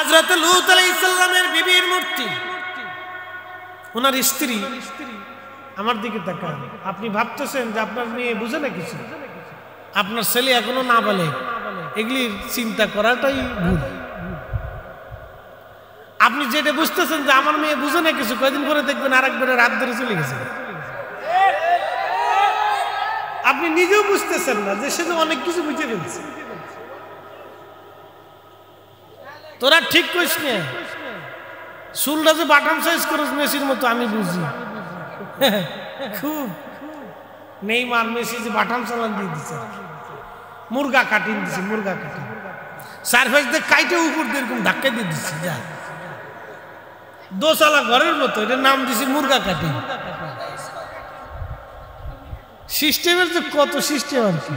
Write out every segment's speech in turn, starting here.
হযরত লূত আলাইহিস সালামের বিবির মূর্তি, ওনার স্ত্রী। আমার দিকে তাকান, আপনি ভাবতেছেন যে আপনার মেয়ে বুঝে না কিছু, আপনার ছেলে এখনো না বলে, এগুলির চিন্তা করাটাই ভুল। আপনি যেটা বুঝতেছেন যে আমার মেয়ে বুঝে না কিছু, কয়দিন পরে দেখবেন আরেকবারে রাত ধরে চলে গেছে। আপনি নিজেও বুঝতেছেন না যে সে তো অনেক কিছু বুঝে ফেলছে। তোরা ঠিক কইস না, চুলটা যে বাটাম সাইজ করিস মেসির মতো, আমি বুঝি খুব। নেইমার মেসি যে বাটাম চালান দিয়ে দিচ্ছে, মুরগা কাটিং দিছে, মুরগা কাটিং সারফেস দিয়ে কাইটে উপর দিয়ে এরকম ধাক্কা দিয়ে দিচ্ছে, যা দোসালা ঘরের মতো, এটার নাম দিছি মুরগা কাটিং। সিস্টেমের যে কত সিস্টেম আর কি।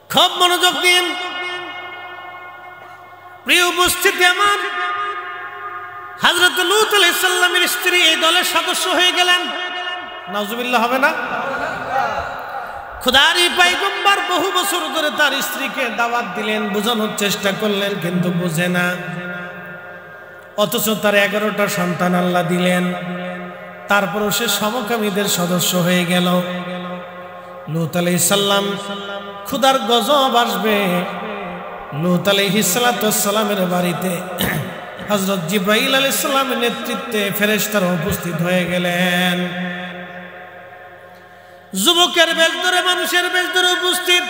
খুব মনোযোগ দিন প্রিয় উপস্থিতি আমার। হযরত লূত আলাইহিস সালামের স্ত্রী এই দলের সদস্য হয়ে গেলেন। নাউজুবিল্লাহ হবে না? খোদারই পয়গম্বর বহু বছর ধরে তার স্ত্রীকে দাওয়াত দিলেন, বোঝানোর চেষ্টা করলেন, কিন্তু বুঝে না। অথচ তার 11টা সন্তান আল্লাহ দিলেন, তারপরও সে সমকামীদের সদস্য হয়ে গেল। লূত আলাইহিস সালাম খোদার গজব আসবে। লূত আলাইহিস সালামের বাড়িতে হযরত জিবরাইল আলাইহিস সালামের নেতৃত্বে ফেরেশতারা উপস্থিত হয়ে গেলেন। যুবকের বেশ ধরে, মানুষের বেশ ধরে উপস্থিত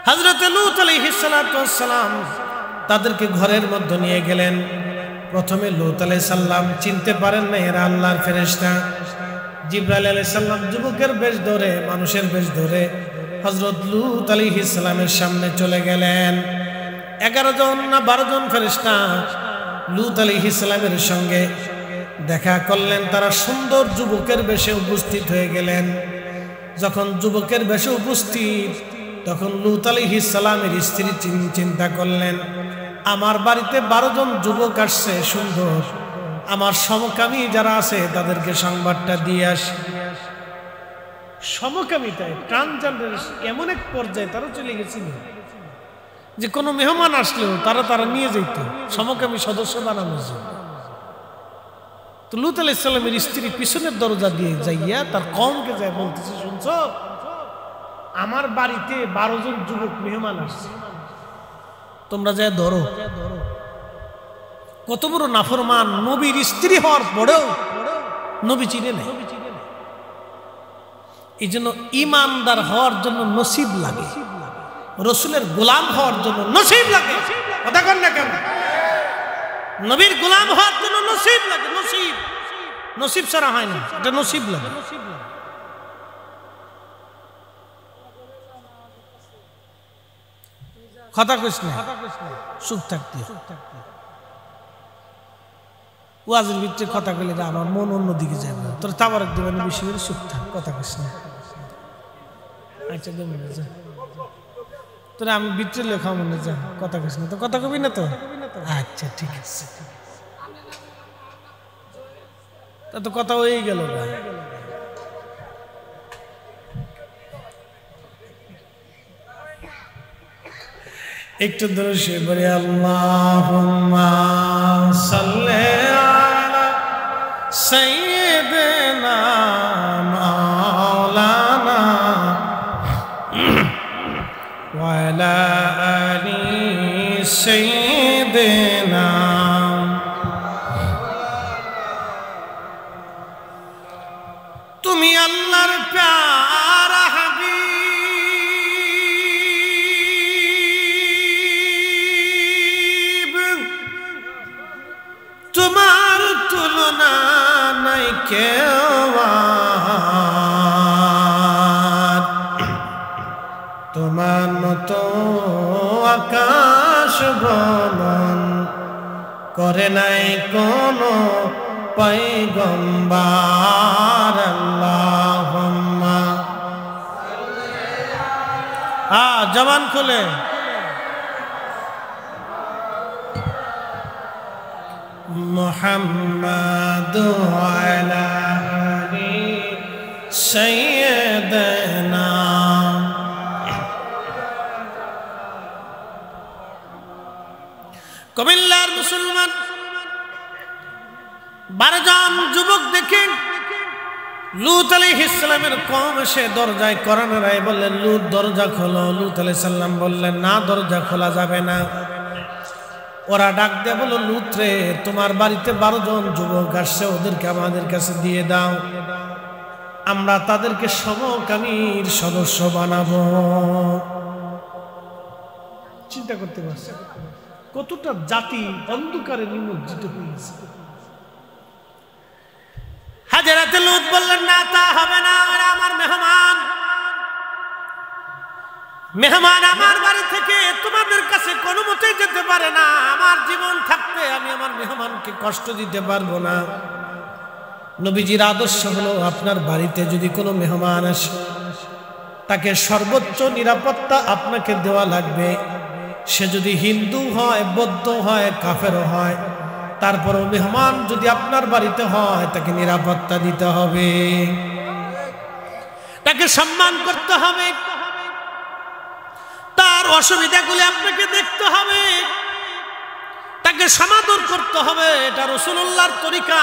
হযরত লূত আলাইহিস সালাম তাদেরকে ঘরের মধ্যে নিয়ে গেলেন। প্রথমে লূত আলাইহিস সালাম চিনতে পারেন না এরা আল্লাহর ফেরেশতা। জিবরাইল আলাইহিস সালাম যুবকের বেশ ধরে, মানুষের বেশ ধরে হযরত লূত আলাইহিস সালামের সামনে চলে গেলেন। 11 জন না 12 জন ফেরেশতা লূত আলাইহিস সালামের সঙ্গে দেখা করলেন। তারা সুন্দর যুবকের বেশে উপস্থিত হয়ে গেলেন। যখন যুবকের বেশে উপস্থিত, তখন লূত আলাইহিস সালামের স্ত্রী চিন্তা করলেন, আমার বাড়িতে 12 জন যুবক আসছে সুন্দর, আমার সমকামী যারা আছে তাদেরকে সংবাদটা দিয়ে আসি। সমকামিতায় ট্রান্সজেন্ডার এমন এক পর্যায়ে তারা চলে গেছিল যে কোনো মেহমান আসলেও তারা নিয়ে যেত সমকামী সদস্য বানানোর জন্য। তো লূত আলাইহিস সালামের স্ত্রী পিছনের দরজা দিয়ে যাইয়া তার কওমকে যায় বলতেছে, শুনছো, আমার বাড়িতে 12 জন যুবক মেহমান আসছে, তোমরা যায় ধরো। কত বড় নাফরমান! নবীর স্ত্রী হওয়ার পরেও নবী চিনে নেই। এই জন্য ইমানদার হওয়ার জন্য নসিব লাগে, রসুলের গোলাম হওয়ার জন্য নসিব লাগে। কথা কন না কেন? নবীর গোলাম হওয়ার জন্য নসিব লাগে। নসিব, নসিব ছাড়া হয় না, এটা নসিব লাগে। কথা কইস না, চুপ থাকতে। ওয়াজের ভিতরে কথা কইলে আমার মন অন্যদিকে যাবে। তোর তাবারক দিবেন বেশি করে, চুপ থাক, কথা কইস না। আচ্ছা দেবেন যা, তোরা আমি ভিতরে লেখা মনে যা, কথা কইস না তো, কথা কবি না তো? আচ্ছা ঠিক আছে, তা তো কথা হয়েই গেল। একটু ধরে সে বলে আল্লাহুম্মা সাল্লি আলা সাইয়্যিদিনা মাওলানা ওয়া আলা আলি সাইয়্যিদিনা। তুমি আল্লাহর প্যারা হাবিব, তোমার তুলনা নাই কেউ, তোমার মতো আকাশ ভ্রমণ করে নাই কোনো পয়গম্বর। আল্লাহুম্মা জবান খুলে মুহাম্মাদু আলা আলি সাইয়্যিদিনা। কুমিল্লার মুসলমান 12 জন যুবক দেখে লূত আলাইহিস সালামের কওম এসে দরজায় কড়া নাড়ায় বললেন, লূত দরজা খোলো। লূত আলাইহিস সালাম বললেন, না, দরজা খোলা যাবে না। ওরা ডাক দিয়ে বলল, লূত রে, তোমার বাড়িতে 12 জন যুবক আসছে, ওদেরকে আমাদের কাছে দিয়ে দাও, আমরা তাদেরকে সমকামীর সদস্য বানাবো। চিন্তা করতে পারছে কতটা জাতি অন্ধকারে নিমজ্জিত হয়েছে। হাজরাতে লূত বললেন, না, তা হবে না, ওরা আমার মেহমান। মেহমান আমার বাড়ি থেকে তোমাদের কাছে কোনো মতেই যেতে পারে না। আমার জীবন থাকতে আমি আমার মেহমানকে কষ্ট দিতে পারবো না। নবীজির আদর্শ হলো, আপনার বাড়িতে যদি কোনো মেহমান আসে তাকে সর্বোচ্চ নিরাপত্তা আপনাকে দেওয়া লাগবে। সে যদি হিন্দু হয়, বৌদ্ধ হয়, কাফেরও হয়, তারপরও মেহমান যদি আপনার বাড়িতে হয় তাকে নিরাপত্তা দিতে হবে, তাকে সম্মান করতে হবে, তার অসুবিধাগুলি আপনাকে দেখতে হবে, তাকে সমাদর করতে হবে। এটা রাসূলুল্লাহর তরিকা।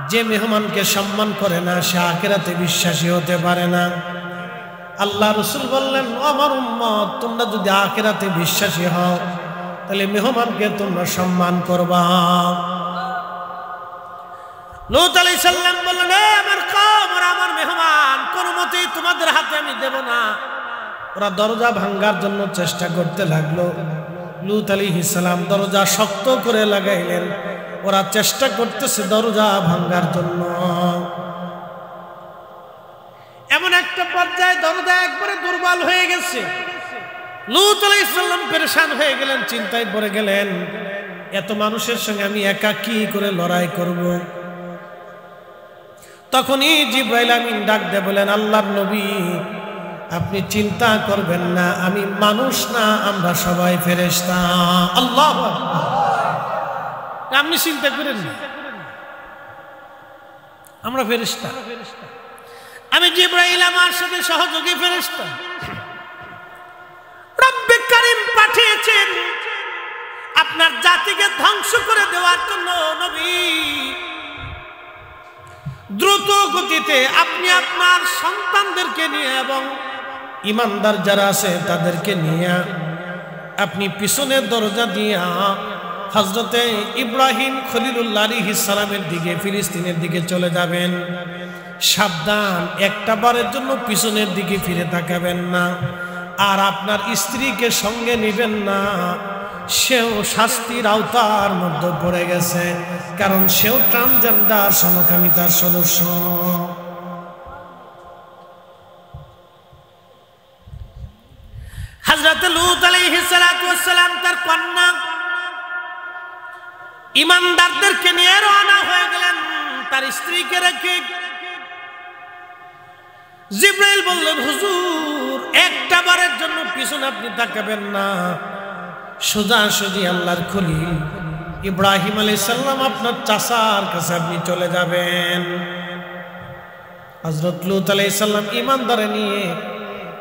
যে মেহমানকে সম্মান করে না সে আখিরাতে বিশ্বাসী হতে পারে না। আল্লাহ রাসূল বললেন, আমার উম্মত, তোমরা যদি আখিরাতে বিশ্বাসী হও তাহলে মেহমানকে তোমরা সম্মান করবা। লূত আলাইহিস সালাম বললেন, আমার কওম, ওরা আমার মেহমান, কোনো মতেই তোমাদের হাতে আমি দেব না। ওরা দরজা ভাঙার জন্য চেষ্টা করতে লাগলো। লূত আলাইহিস সালাম দরজা শক্ত করে লাগাইলেন। ওরা চেষ্টা করতেছে দরজা ভাঙার জন্য। এমন একটা পর্যায়ে দরজা একবারে দুর্বল হয়ে গেছে। লূত আলাইহিস সালাম পেরেশান হয়ে গেলেন, চিন্তায় পড়ে গেলেন, এত মানুষের সঙ্গে আমি একা কি করে লড়াই করব। তখনই জিবরাইল আমিন ডাক দিয়ে বলেন, আল্লাহর নবী, আপনি চিন্তা করবেন না, আমি মানুষ না, আমরা সবাই ফেরেশতা। আল্লাহু আকবার। আপনি চিন্তা করেন না, আমরা ফেরেশতা। আমি জিবরাইল আমার সাথে সহযোগী ফেরেশতা। রব্বে কারীম পাঠিয়েছেন আপনার জাতিকে ধ্বংস করে দেওয়ার জন্য। নবী, দ্রুত গতিতে আপনি আপনার সন্তানদেরকে নিয়ে এবং ইমানদার যারা আছে তাদেরকে নিয়ে আপনি পিছনের দরজা দিয়া হযরতে ইব্রাহিম খলিলুল্লাহ আলাইহিস সালামের দিকে, ফিলিস্তিনের দিকে চলে যাবেন। সাবধান, একটা বারের জন্য পিছনের দিকে ফিরে তাকাবেন না। আর আপনার স্ত্রীকে সঙ্গে নেবেন না, সেও শাস্তির আওতার মধ্যে পড়ে গেছে, কারণ সেও ট্রান্সজেন্ডার, সমকামিতার সদস্য। হযরত লূত আলাইহিস সালাতু ওয়াস সালাম তার কন্যা ইমানদারদেরকে নিয়ে রওনা হয়ে গেলেন তার স্ত্রীকে রেখে। জিবরাইল বললেন, হুজুর, একটা বারের জন্য পিছনে আপনি তাকাবেন না, সোজাসুজি আল্লাহর খলিল ইব্রাহিম আলাইহিস সালাম আপনার চাচার কাছে আপনি চলে যাবেন। হযরত লূত আলাইহিস সালাম ইমানদারে নিয়ে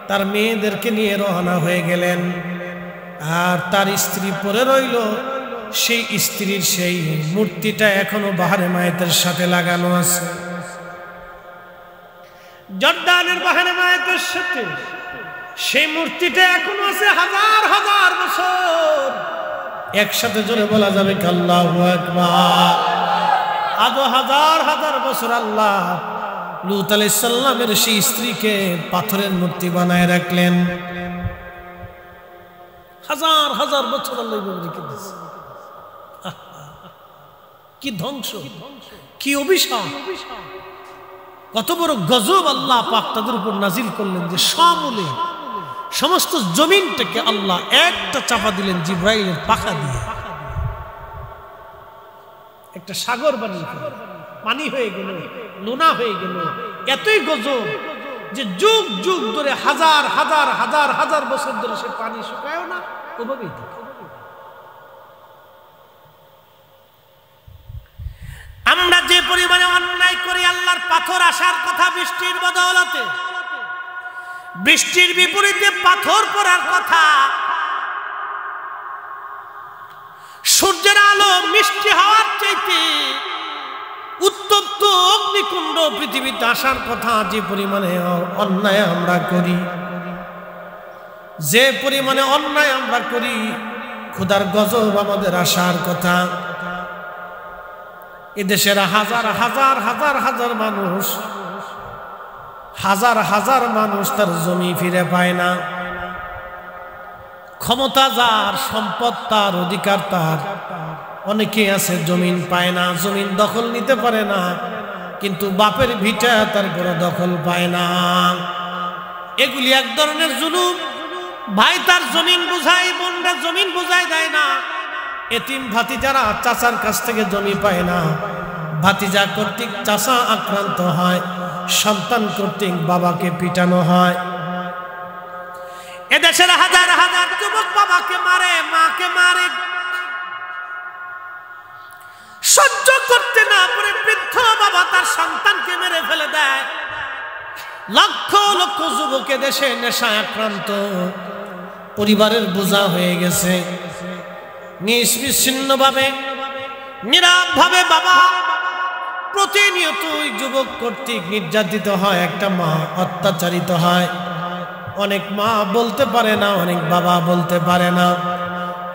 তার মেয়েদেরকে নিয়ে রওনা হয়ে গেলেন। আর তার স্ত্রী পড়ে রইল। সেই স্ত্রীর সেই মূর্তিটা এখনো বাহারে মায়েতের সাথে লাগানো আছে, জর্দানের বাহারে মায়েতের সাথে সেই মূর্তিটা এখনো আছে হাজার হাজার বছর। একসাথে জোরে বলা যাবে কি আল্লাহু আকবার। আজও হাজার হাজার বছর আল্লাহ লূত আলাইহিস সালামের সেই স্ত্রীকে পাথরের মূর্তি বানায় রাখলেন। হাজার হাজার বছর আল্লাহ রেখে দিয়েছে। কি ধ্বংস, কি অভিশাপ, কত বড় গজব আল্লাহ পাক তাদের উপর নাজিল করলেন যে সমূলে সমস্ত জমিনটাকে আল্লাহ একটা চাপা দিলেন জিবরাইলের পাখা দিয়ে। একটা সাগর বানিয়ে পানি হয়ে গেল, লোনা হয়ে গেল। এতই গজব যে যুগ যুগ ধরে হাজার হাজার হাজার হাজার বছর ধরে সে পানি শুকায়ও না, ওভাবেই থাকে। আমরা যে পরিমাণে অন্যায় করি, আল্লাহর পাথর আসার কথা বৃষ্টির বদৌলতে, বৃষ্টির বিপরীতে পাথর পড়ার কথা। বৃষ্টি হওয়ার চাইতে উত্তপ্ত অগ্নিকুণ্ড পৃথিবীতে আসার কথা। যে পরিমাণে অন্যায় আমরা করি, যে পরিমাণে অন্যায় আমরা করি, খোদার গজব আমাদের আসার কথা। এদেশের হাজার হাজার হাজার হাজার মানুষ, হাজার হাজার মানুষ তার জমি ফিরে পায় না। ক্ষমতা যার, সম্পদ তার, অধিকার তার, অনেকে আছে জমিন পায় না, জমিন দখল নিতে পারে না, কিন্তু বাপের ভিটা তার কোনো দখল পায় না। এগুলি এক ধরনের জুলুম। ভাই তার জমিন বুঝায়, বোনরা জমিন বুঝায় দেয় না। এতিম ভাতিজারা চাচার কাছ থেকে জমি পায় না, ভাতিজা কর্তৃক চাচা আক্রান্ত হয়, সন্তান কর্তৃক বাবাকে পিটানো হয়। এদেশের হাজার হাজার যুবক বাবাকে মারে, মাকে মারে, সহ্য করতে না পারে বৃদ্ধ বাবা তার সন্তানকে মেরে ফেলে দেয়। লক্ষ লক্ষ যুবক দেশে নেশায় আক্রান্ত, পরিবারের বোঝা হয়ে গেছে। নিশ্চিন্ন ভাবে, নীরব ভাবে বাবা প্রতিনিয়ত যুবক কর্তৃক নির্যাতিত হয়, একটা মা অত্যাচারিত হয়। অনেক মা বলতে পারে না, অনেক বাবা বলতে পারে না।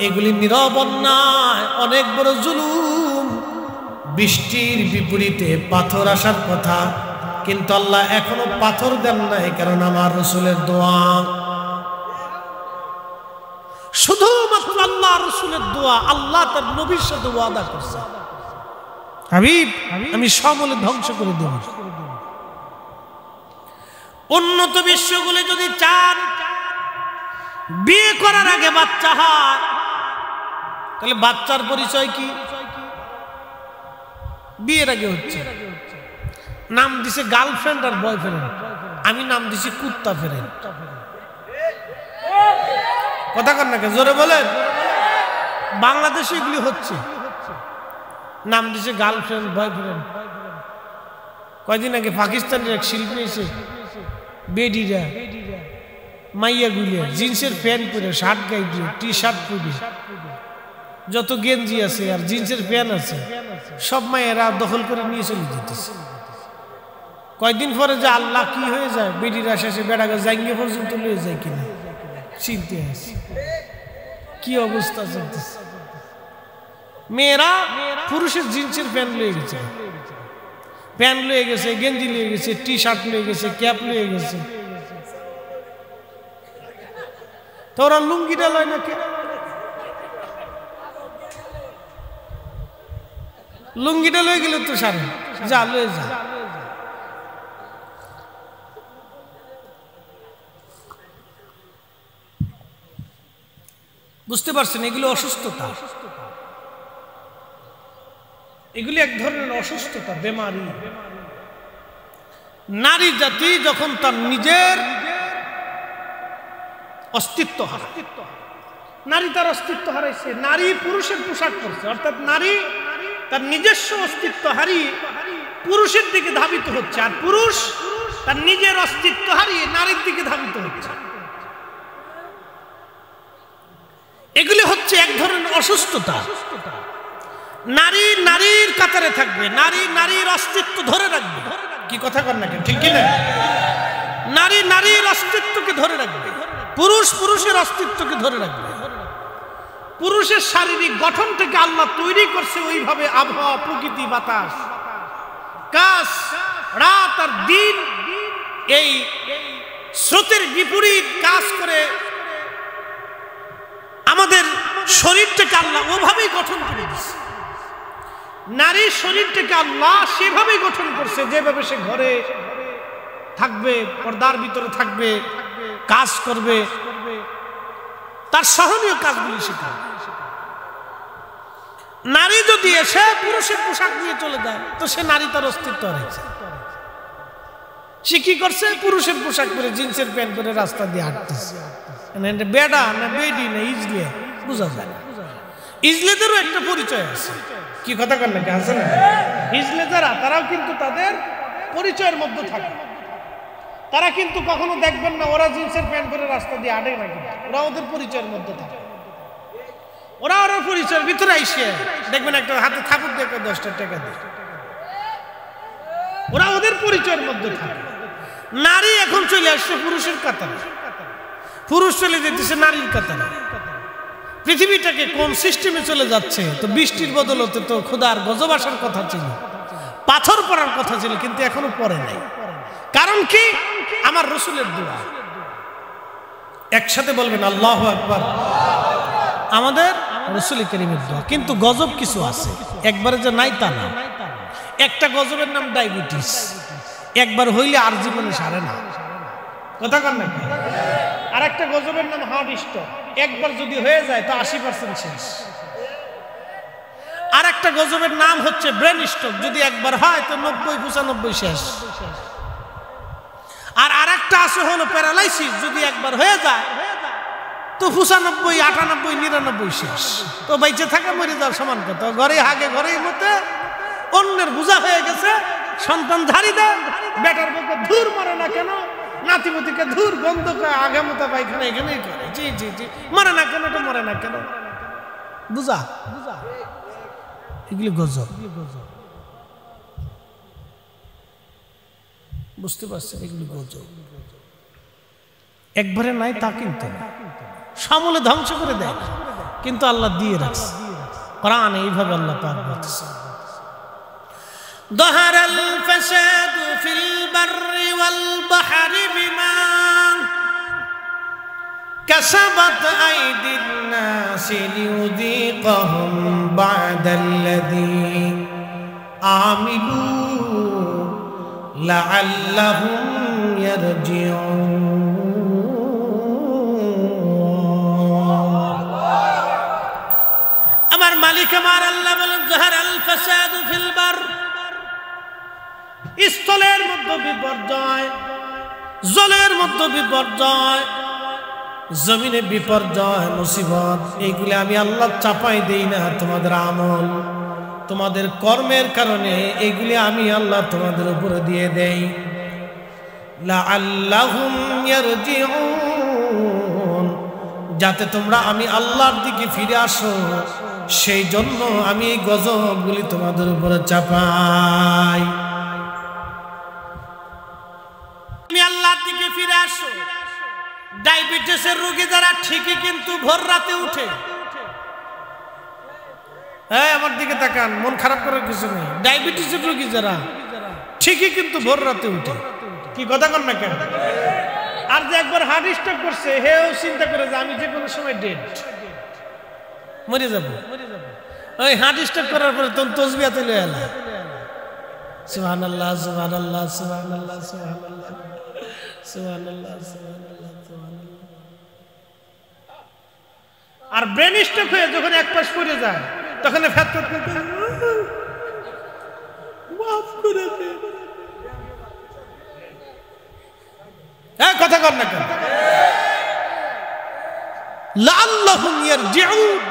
এগুলি নীরব অন্যায়, অনেক বড় জুলুম। বৃষ্টির বিপরীতে পাথর আসার কথা, কিন্তু আল্লাহ এখনো পাথর দেন নাই, কারণ আমার রসুলের দোয়া। শুধুমাত্র আল্লাহ রসুলের দোয়া, আল্লাহ তার নবীর সাথে ওয়াদা করছে, হাবিব আমি সমূলে ধ্বংস করে দেব। উন্নত বিশ্বগুলি যদি চান বিয়ে করার আগে বাচ্চা হয়, তাহলে বাচ্চার পরিচয় কি? বিয়ের আগে হচ্ছে নাম দিছে গার্লফ্রেন্ড আর বয়ফ্রেন্ড, আমি নাম দিছি কুত্তা ফ্রেন্ড। কথা কর না, জোরে বলেন। বাংলাদেশে এগুলি হচ্ছে, নাম দিছে গার্লফ্রেন্ড বয়ফ্রেন্ড। কয়দিন আগে পাকিস্তানের এক শিল্পী এসে বেডিরা মাইয়া গুলিয়া জিন্সের প্যান্ট পরে, শার্ট গায়ে দিয়ে, টি শার্ট পরে, যত গেঞ্জি আছে আর জিন্সের প্যান্ট আছে সব মায়েরা দখল করে নিয়ে চলে যেতেছে। কয়দিন পরে যে আল্লাহ কি হয়ে যায়, বেডিরা শেষে বেড়াকে জাঙ্গে পর্যন্ত নিয়ে যায় কিনা চিনতে আছে। কি অবস্থা চলতেছে। মেয়েরা পুরুষের জিন্সের প্যান্ট লয়ে গেছে, প্যান্ট লয়ে গেছে, গেঞ্জি লয়ে গেছে, টি শার্ট লয়ে গেছে, ক্যাপ লয়ে গেছে। তো ওরা লুঙ্গিটা লয় না কে? লুঙ্গিটা লয়ে গেলে তো সারে যা লয়ে যা। বুঝতে পারছেন? এগুলো অসুস্থতা, এগুলি এক ধরনের অসুস্থতা, বেমারি। নারী জাতি যখন তার নিজের অস্তিত্ব হারায়, নারী তার অস্তিত্ব হারাইছে, নারী পুরুষের পোশাক পরছে, অর্থাৎ নারী তার নিজস্ব অস্তিত্ব হারিয়ে পুরুষের দিকে ধাবিত হচ্ছে, আর পুরুষ তার নিজের অস্তিত্ব হারিয়ে নারীর দিকে ধাবিত হচ্ছে। এগুলি হচ্ছে এক ধরনের অসুস্থতা। নারী নারীর কাতারে থাকবে, নারী নারীর অস্তিত্ব ধরে রাখবে। কি কথা কর না, ঠিক কিনা? নারী নারীর অস্তিত্বকে ধরে রাখবে, পুরুষ পুরুষের অস্তিত্বকে ধরে রাখবে। পুরুষের শারীরিক গঠন থেকে আল্লাহ তৈরি করছে ওইভাবে আবহাওয়া, প্রকৃতি, বাতাস, কাশ, রাত আর দিন, এই স্রোতের বিপরীত কাজ করে আমাদের শরীরটাকে আল্লাহ ওভাবেই গঠন করে দিচ্ছে। নারীর শরীরটাকে আল্লাহ সেভাবেই গঠন করছে, যেভাবে সে ঘরে থাকবে, পর্দার ভিতরে থাকবে, কাজ করবে, তার সহনীয় কাজগুলি শিখাবে। নারী যদি এসে পুরুষের পোশাক নিয়ে চলে যায়, তো সে নারী তার অস্তিত্ব হারিয়েছে। সে কি করছে? পুরুষের পোশাক পরে, জিন্সের প্যান্ট পরে রাস্তা দিয়ে হাঁটতেছে। বেডা না বেডি না ইজলিয়া বোঝা যায় না। ইজলেদেরও একটা পরিচয় আছে। কি কথা কর নাকি, আছে না? ইজলে যারা, তারাও কিন্তু তাদের পরিচয়ের মধ্যে থাকে। তারা কিন্তু কখনো দেখবেন না ওরা জিন্সের প্যান্ট পরে রাস্তা দিয়ে হাঁটে না, কিন্তু ওরা ওদের পরিচয়ের মধ্যে থাকে। ওরা ওরা পরিচয়ের ভিতরে আইসে দেখবেন একটা হাতে থাকুক দেখে 10টা টাকা দেয়। ওরা ওদের পরিচয়ের মধ্যে থাকে। নারী এখন চলে আসছে পুরুষের কাতারে, পুরুষ চলে যেতেছে নারীর কাতারে। পৃথিবীটাকে কোন সিস্টেমে চলে যাচ্ছে? তো বৃষ্টির বদলতে তো খোদার গজব আসার কথা ছিল, পাথর পড়ার কথা ছিল, কিন্তু এখনো পড়ে নাই। কারণ কি? আমার রসুলের দোয়া। একসাথে বলবেন আল্লাহু আকবার। আমাদের রসুল করিমের দোয়া। কিন্তু গজব কিছু আছে, একবারে যে নাই তা না। একটা গজবের নাম ডায়াবেটিস, একবার হইলে আর জীবনে সারে না, কথা কন না। আর একটা গজবের নাম হার্ট স্ট্রোক, একবার যদি হয়ে যায় তো 80% শেষ। আর একটা গজবের নাম হচ্ছে ব্রেন স্ট্রোক, যদি একবার হয় তো 90-95 শেষ। আর আরেকটা আছে হলো প্যারালাইসিস, যদি একবার হয়ে যায় তো 95-98-99 শেষ। তো বেঁচে থাকে মরে যাওয়ার সমান কথা। ঘরে হাগে ঘরেই মতে, অন্যের বোঝা হয়ে গেছে, সন্তান ঝাড়ি দেয়, বেটার বউকে ধুর মরে না কেন, নাতিমতিকে ধুর গন্ধ করে আগামতা পায়খানা এখানেই করে, জি জি জি মরে না কেন, তো মরে না কেন, বুঝা এগুলি গজব। বুঝতে পারছেন? এগুলি গজব। একবারে নাই তা কিন্তু না, সমূলে ধ্বংস করে দেয়, কিন্তু আল্লাহ দিয়ে রাখছে। কোরআনে এইভাবে আল্লাহ পাক বলতেছে, ظهر الفساد في البر والبحر بما كسبت أيدي الناس ليذيقهم بعد الذي عملوا لعلهم يرجعون। আমার মালিক আমার আল্লাহ বলেন, ظهر الفساد في البر, স্থলের মধ্যে বিপর্যয়, জলের মধ্যে বিপর্যয়, জমিনে বিপর্যয়, মুসিবত, এইগুলি আমি আল্লাহ চাপাই দেই না। তোমাদের আমল, তোমাদের কর্মের কারণে এইগুলি আমি আল্লাহ তোমাদের উপরে দিয়ে দেই। লাআল্লাহুম ইয়ারজিউন, যাতে তোমরা আমি আল্লাহর দিকে ফিরে আসো, সেই জন্য আমি এই গজবগুলি তোমাদের উপরে চাপাই। তুমি আল্লাহর দিকে ফিরে আসো। ডায়াবেটিসের রোগী যারা ঠিকই কিন্তু ভোর রাতে উঠে, হ্যাঁ আমার দিকে তাকান, মন খারাপ করার কিছু নেই। ডায়াবেটিসের রোগী যারা ঠিকই কিন্তু ভোর রাতে উঠে, কি কথা কন না কেন? আর যে একবার হার্ট স্ট্রোক করছে, হেও চিন্তা করে যে আমি যে কোনো সময় ডেড, মরে যাব। ওই হার্ট স্ট্রোক করার পরে তখন তসবিহ তুলে এলা, সুবহানাল্লাহ সুবহানাল্লাহ সুবহানাল্লাহ সুবহানাল্লাহ সুবহানাল্লাহ সুবহানাল্লাহ সুবহানাল্লাহ। আর ব্রেন স্ট্রোক হয়ে যখন এক পাশ পড়ে যায়, তখন ফ্যাটফ্যাট করতে মাফ করে দে, হ্যাঁ কথা কর না কেন? লাআল্লাহুম ইয়ারজিউন,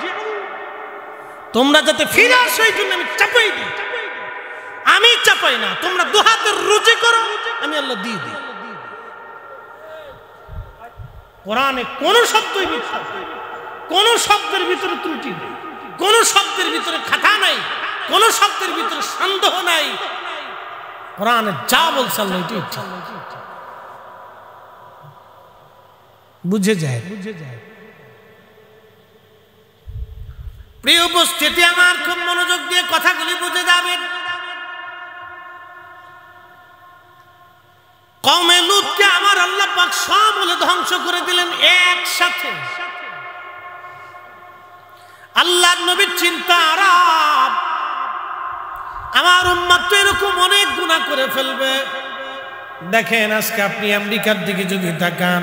তোমরা যাতে ফিরে আসো এই জন্য আমি চাপাই দিই। আমি চাপাই না, তোমরা দুহাতের রুজি করো, আমি আল্লাহ দিয়ে দিই। কোরআনে কোন শব্দই মিথ্যা, কোন শব্দের ভিতরে ত্রুটি নেই, কোন শব্দের ভিতরে খাতা নাই, কোন শব্দের ভিতরে সন্দেহ নাই। কোরআনে যা বলছে আল্লাহ এটাই ঠিক, বুঝে যায়। প্রিয় উপস্থিতি আমার, খুব মনোযোগ দিয়ে কথাগুলি বুঝে যাবেন। কওমে লূতকে আমার আল্লাহ পাক সমূলে ধ্বংস করে দিলেন একসাথে। আল্লাহর নবীর চিন্তা আরাম, আমার উম্মত তো এরকম অনেক গুনাহ করে ফেলবে। দেখেন আজকে আপনি আমেরিকার দিকে যদি তাকান,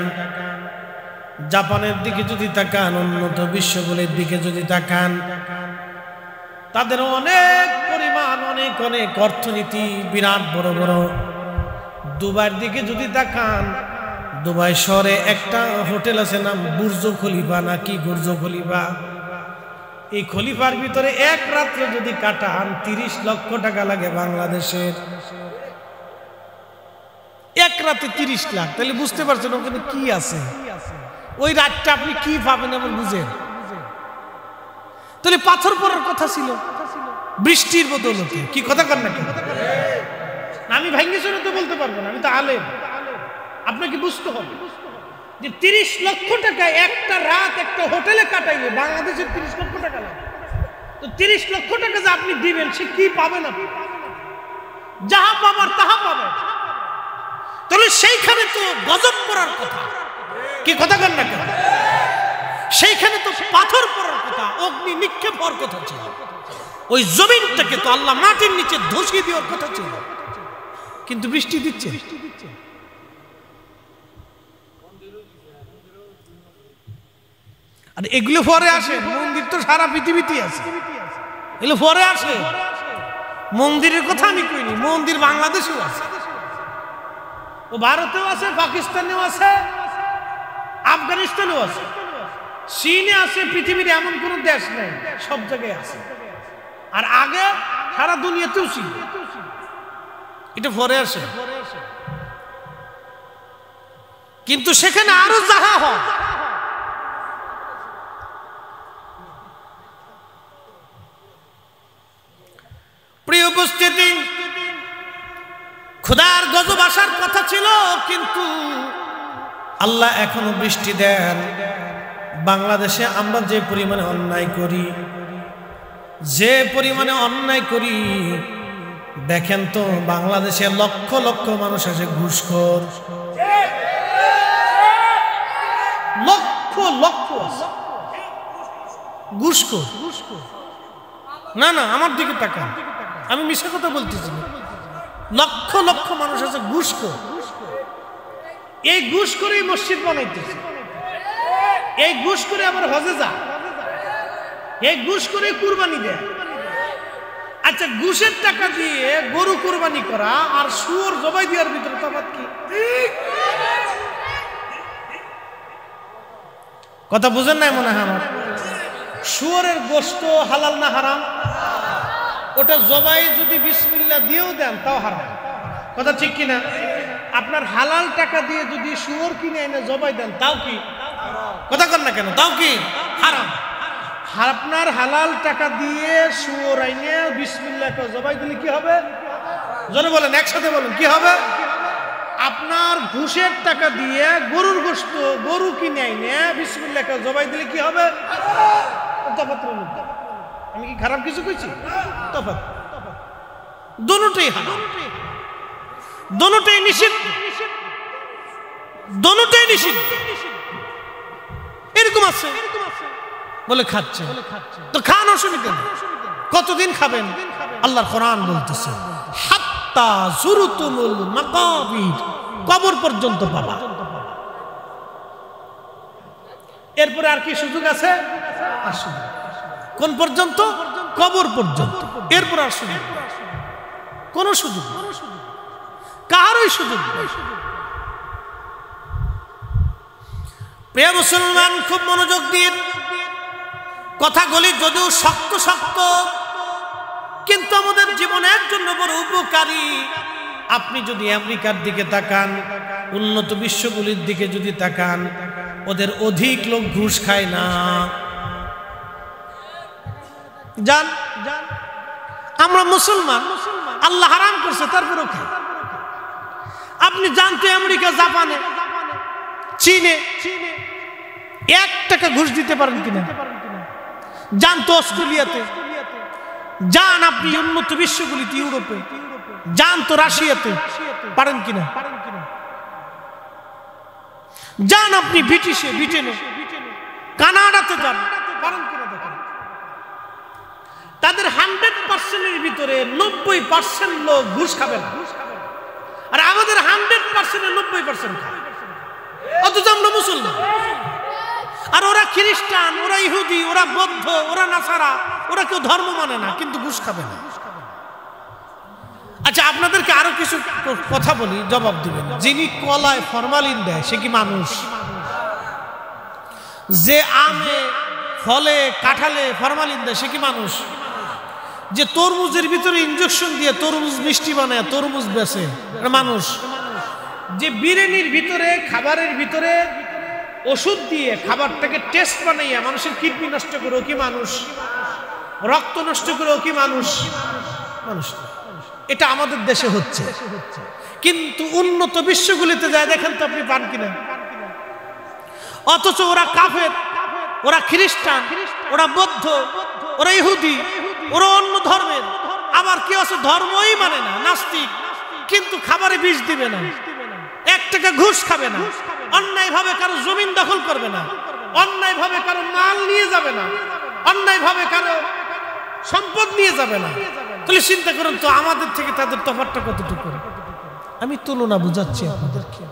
জাপানের দিকে যদি তাকান, উন্নত বিশ্বগুলির দিকে যদি তাকান, তাদের অনেক পরিমাণ, অনেক অনেক অর্থনীতি, বিরাট বড় বড়। দুবাইয়ের দিকে যদি তাকান, দুবাই শহরে একটা হোটেল আছে, নাম বুর্জ খলিফা নাকি বুর্জ খলিফা। এই খলিফার ভিতরে এক রাত্রে যদি কাটান 30 লক্ষ টাকা লাগে বাংলাদেশের। এক রাতে 30 লাখ, তাহলে বুঝতে পারছেন ওখানে কি আছে। ওই রাতটা আপনি কি পাবেন এমন বুঝেন। তাহলে পাথর পড়ার কথা ছিল বৃষ্টির বদলতে। কি কথা কর না? আমি ভাঙ্গি চুরে তো বলতে পারবো না, আমি তো আলেম। আপনাকে বুঝতে হবে যে 30 লক্ষ টাকা একটা রাত একটা হোটেলে কাটাইলে বাংলাদেশের 30 লক্ষ টাকা লাগে। তো 30 লক্ষ টাকা যে আপনি দিবেন, সে কি পাবেন? আপনি যাহা পাবার তাহা পাবেন। তাহলে সেইখানে তো গজব পড়ার কথা। কি কথা কর না? সেইখানে তো পাথর পড়ার কথা, অগ্নি নিক্ষেপ হওয়ার কথা ছিল। ওই জমিনটাকে তো আল্লাহ মাটির নিচে ধসিয়ে দেওয়ার কথা ছিল, কিন্তু বৃষ্টি দিচ্ছে। আর এগুলো পরে আসে। মন্দির তো সারা পৃথিবীতে আছে, এগুলো পরে আসে। মন্দিরের কথা আমি কইনি, মন্দির বাংলাদেশেও আছে, ও ভারতেও আছে, পাকিস্তানেও আছে, আফগানিস্তানেও আছে, চীনে আছে। পৃথিবীর এমন কোন দেশ নেই, সব জায়গায় আছে। আর আগে সারা দুনিয়াতেও ছিল, এটা পরে আসে। কিন্তু সেখানে আরো যাহা হয়, প্রিয় উপস্থিতি, খোদার গজব আসার কথা ছিল, কিন্তু আল্লাহ এখনো বৃষ্টি দেন। বাংলাদেশে আমরা যে পরিমাণে অন্যায় করি, যে পরিমাণে অন্যায় করি, দেখেন তো বাংলাদেশে লক্ষ লক্ষ মানুষ আছে ঘুষখোর, লক্ষ লক্ষ ঘুষখোর। না না, আমার দিকে তাকান, আমি মিথ্যা কথা বলতেছি না। লক্ষ লক্ষ মানুষ আছে ঘুষখোর। এই ঘুষ করেই মসজিদ বানাইতেছে, এই ঘুষ করে আবার হজে যা, এই ঘুষ করে কুরবানি দেয়। আচ্ছা, ঘুষের টাকা দিয়ে গরু কুরবানি করা আর শুয়োর জবাই দেওয়ার ভিতরে তফাৎ কি? কথা বুঝেন নাই মনে হয় আমার? শুয়োরের গোশত হালাল না হারাম? ওটা জবাই যদি বিসমিল্লাহ দিয়েও দেন তাও হারাম। কথা ঠিক কিনা? আপনার হালাল টাকা দিয়ে যদি শুয়োর কিনে এনে জবাই দেন তাও কি? কথা কর না কেন? তাও কি হারাম? আপনার হালাল টাকা দিয়ে শুয়োর আইনে বিসমিল্লাহ জবাই দিলে কি হবে? জনে বলেন, একসাথে বলেন, কি হবে? আপনার ঘুষের টাকা দিয়ে গরুর গোশত গরু কিনে আইনে বিসমিল্লাহ জবাই দিলে কি হবে? তফাৎ। আমি কি খারাপ কিছু কইছি? তফাৎ। দুটোই হারাম, দুটোই নিষিদ্ধ, দুটোই নিষিদ্ধ। এরকম আছে বলে খাচ্ছে, তো খান, অসুবিধা নেই। কতদিন খাবেন? আল্লাহর কোরআন বলতেছে হাত্তা যুরতুমুল মাকাবির, কবর পর্যন্ত পাবা। এরপরে আর কি সুযোগ আছে? আর সুযোগ কোন পর্যন্ত? কবর পর্যন্ত। এরপর আর সুযোগ কোন সুযোগ, কারোই সুযোগ নেই। প্রিয় মুসলমান, খুব মনোযোগ দিয়ে কথাগুলি যদিও শক্ত শক্ত, কিন্তু আমাদের জীবনের জন্য বড় উপকারী। আপনি যদি আমেরিকার দিকে তাকান, উন্নত বিশ্বগুলির দিকে যদি তাকান, ওদের অধিক লোক ঘুষ খায় না। জান, আমরা মুসলমান, আল্লাহ হারাম করছে তারপরেও খাই। আপনি জানতে আমেরিকা, জাপানে, চীনে 1 টাকা ঘুষ দিতে পারেন কিনা? জানতো অস্ট্রেলিয়াতে, যান আপনি উন্নত বিশ্বগুলিতে, ইউরোপে, জানতো রাশিয়াতে, পারেন কিনা? যান আপনি ব্রিটিশে, ব্রিটেনে, কানাডাতে যান, পারেন কিনা? দেখেন, তাদের 100%-এর ভিতরে 90% লোক ঘুষ খাবে না, আর আমাদের 100%-এর 90% খায়। অথচ আমরা মুসলমান, আর ওরা খ্রিস্টান, ওরা ইহুদি, ওরা বৌদ্ধ, ওরা নাসারা, ওরা কেউ ধর্ম মানে না, কিন্তু ঘুষ খাবে না। আচ্ছা, আপনাদেরকে আরো কিছু কথা বলি, জবাব দিবেন। যিনি কলায় ফরমালিন দেয় সে কি মানুষ? যে আমে, ফলে, কাঁঠালে ফরমালিন দেয় সে কি মানুষ? যে তরমুজের ভিতরে ইনজেকশন দিয়ে তরমুজ মিষ্টি বানায়, তরমুজ বেচে, এটা মানুষ। যে বিরিয়ানির ভিতরে, খাবারের ভিতরে ওষুধ দিয়ে খাবারটাকে টেস্ট বানাইয়া মানুষের কিডনি নষ্ট করে, কি মানুষ? রক্ত নষ্ট করেও কি মানুষ? এটা আমাদের দেশে হচ্ছে, কিন্তু উন্নত বিশ্বগুলিতে যায় দেখেন তো আপনি পান কিনা। অথচ ওরা কাফের, ওরা খ্রিস্টান, ওরা বৌদ্ধ, ওরা ইহুদি, ওরা অন্য ধর্মের, আবার কেউ আছে ধর্মই মানে না, নাস্তিক, কিন্তু খাবারে বিষ দিবে না, 1 টাকা ঘুষ খাবে না, অন্যায় ভাবে কারো জমিন দখল করবে না, অন্যায় ভাবে কারো মাল নিয়ে যাবে না, অন্যায় ভাবে কারো সম্পদ নিয়ে যাবে না। তাহলে চিন্তা করুন তো আমাদের থেকে তাদের তফাৎটা কতটুকু। আমি তুলনা বুঝাচ্ছি আপনাদেরকে।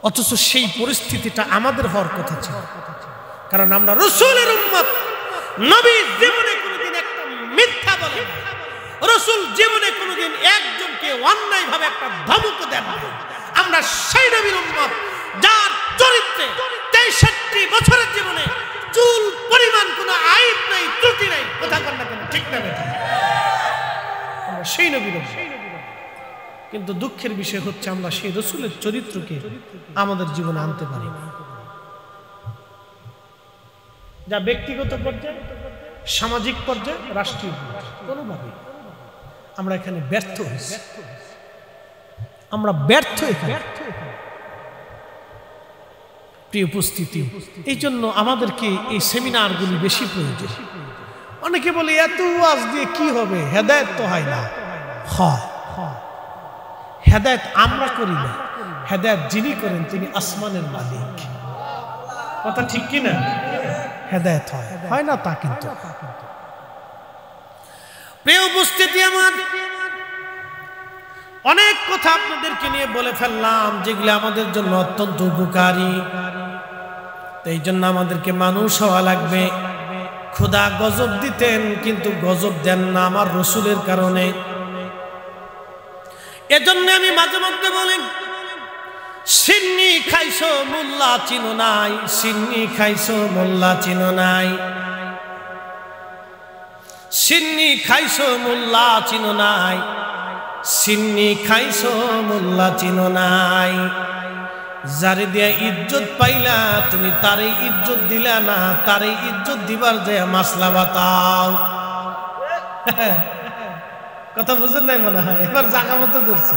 অথচ সেই পরিস্থিতিটা আমাদের হওয়ার কথা ছিল, কারণ আমরা রাসূলের উম্মত। নবী জীবনে কোনোদিন একটা মিথ্যা বলে না, রাসূল জীবনে কোনোদিন একজনকে অন্যায় ভাবে একটা ধমক দেন না। আমরা সেই নবীর উম্মত যার চরিত্রে 63 বছরের জীবনে চুল পরিমাণ কোনো আইব নাই, ত্রুটি নাই। কথা বলেন না কেন? ঠিক না বেটা? আমরা সেই নবীর উম্মত। কিন্তু দুঃখের বিষয় হচ্ছে আমরা সেই রাসূলের চরিত্রকে আমাদের জীবনে আনতে পারি না। যা ব্যক্তিগত পর্যায়ে, সামাজিক পর্যায়ে, রাষ্ট্রীয় পর্যায়ে, কোনোভাবে আমরা এখানে ব্যর্থ হয়েছি। আমরা ব্যর্থ এখানে। প্রিয় উপস্থিতি, এই জন্য আমাদেরকে এই সেমিনারগুলি বেশি প্রয়োজন। অনেকে বলে এত ওয়াজ দিয়ে কি হবে, হেদায়েত তো হয় না। হয়, হেদায়েত আমরা করি না, হেদায়েত যিনি করেন তিনি আসমানের মালিক। কথা ঠিক কি না? হেদায়েত হয় না তা কিন্তু। প্রিয় উপস্থিতি, আমার অনেক কথা আপনাদেরকে নিয়ে বলে ফেললাম যেগুলো আমাদের জন্য অত্যন্ত উপকারী। এই জন্য আমাদেরকে মানুষ হওয়া লাগবে। খোদা গজব দিতেন কিন্তু গজব দেন না আমার রাসূলের কারণে। এজন্য আমি মাঝে মধ্যে বলি, সিন্নি খাইছো মোল্লা চিনো নাই, সিন্নি খাইছো মোল্লা চিনো নাই, সিন্নি খাইছো মোল্লা চিনো নাই, সিন্নি খাইছো মোল্লা চিনো নাই। যারে দিয়া ইজ্জত পাইলা তুমি তারে ইজ্জত দিলা না, তারে ইজ্জত দিবার যে মাসলা বাতাও। কথা বুঝেন নাই মনে হয়? এবার জায়গা মতো ধরছি।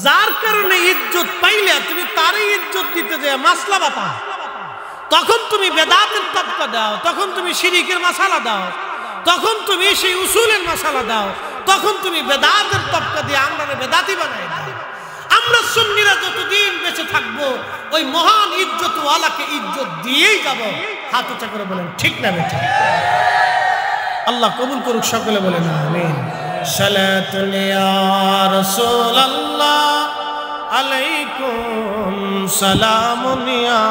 যার কারণে ইজ্জত পাইলা তুমি তারে ইজ্জত দিতে যে মাসলা বাতাও, তখন তুমি বেদাতের তবকা দাও, তখন তুমি শিরিকের মাসালা দাও, তখন তুমি সেই উসুলের মাসালা দাও, তখন তুমি বেদাতের তবকা দিয়ে আমরা বেদাতি বানাই দাও। আমরা সুন্নিরা যতদিন বেঁচে থাকবো ওই মহান ইজ্জতওয়ালাকে ইজ্জত দিয়েই যাব। হাত উঁচা করে বলেন ঠিক না বেটা? আল্লাহ কবুল করুক, সকলে বলেন আমিন। সালাতুন ইয়া রাসূলুল্লাহ আলাইকুম সালামুন ইয়া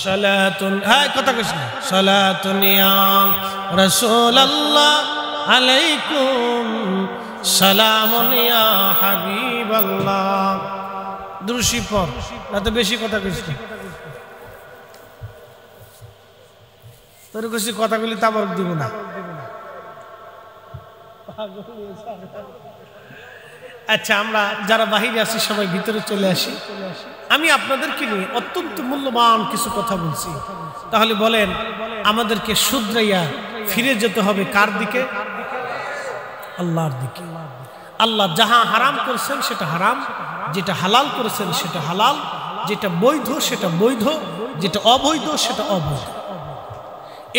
সালাতুন, হ্যাঁ কথা কইছ না, সালাতুন ইয়া রাসূলুল্লাহ আলাইকুম সালামুন ইয়া হাবিবাল্লাহ। দুরূশি পড়, এত বেশি কথা কইছ না। তোর কাছে কথাগুলি তাবারক দিব না। আচ্ছা, আমরা যারা বাহিরে আছি সবাই ভিতরে চলে আসি। আমি আপনাদেরকে নিয়ে অত্যন্ত মূল্যবান কিছু কথা বলছি। তাহলে বলেন, আমাদেরকে শুধরাইয়া ফিরে যেতে হবে কার দিকে? আল্লাহর দিকে। আল্লাহ যাহা হারাম করেছেন সেটা হারাম, যেটা হালাল করেছেন সেটা হালাল, যেটা বৈধ সেটা বৈধ, যেটা অবৈধ সেটা অবৈধ।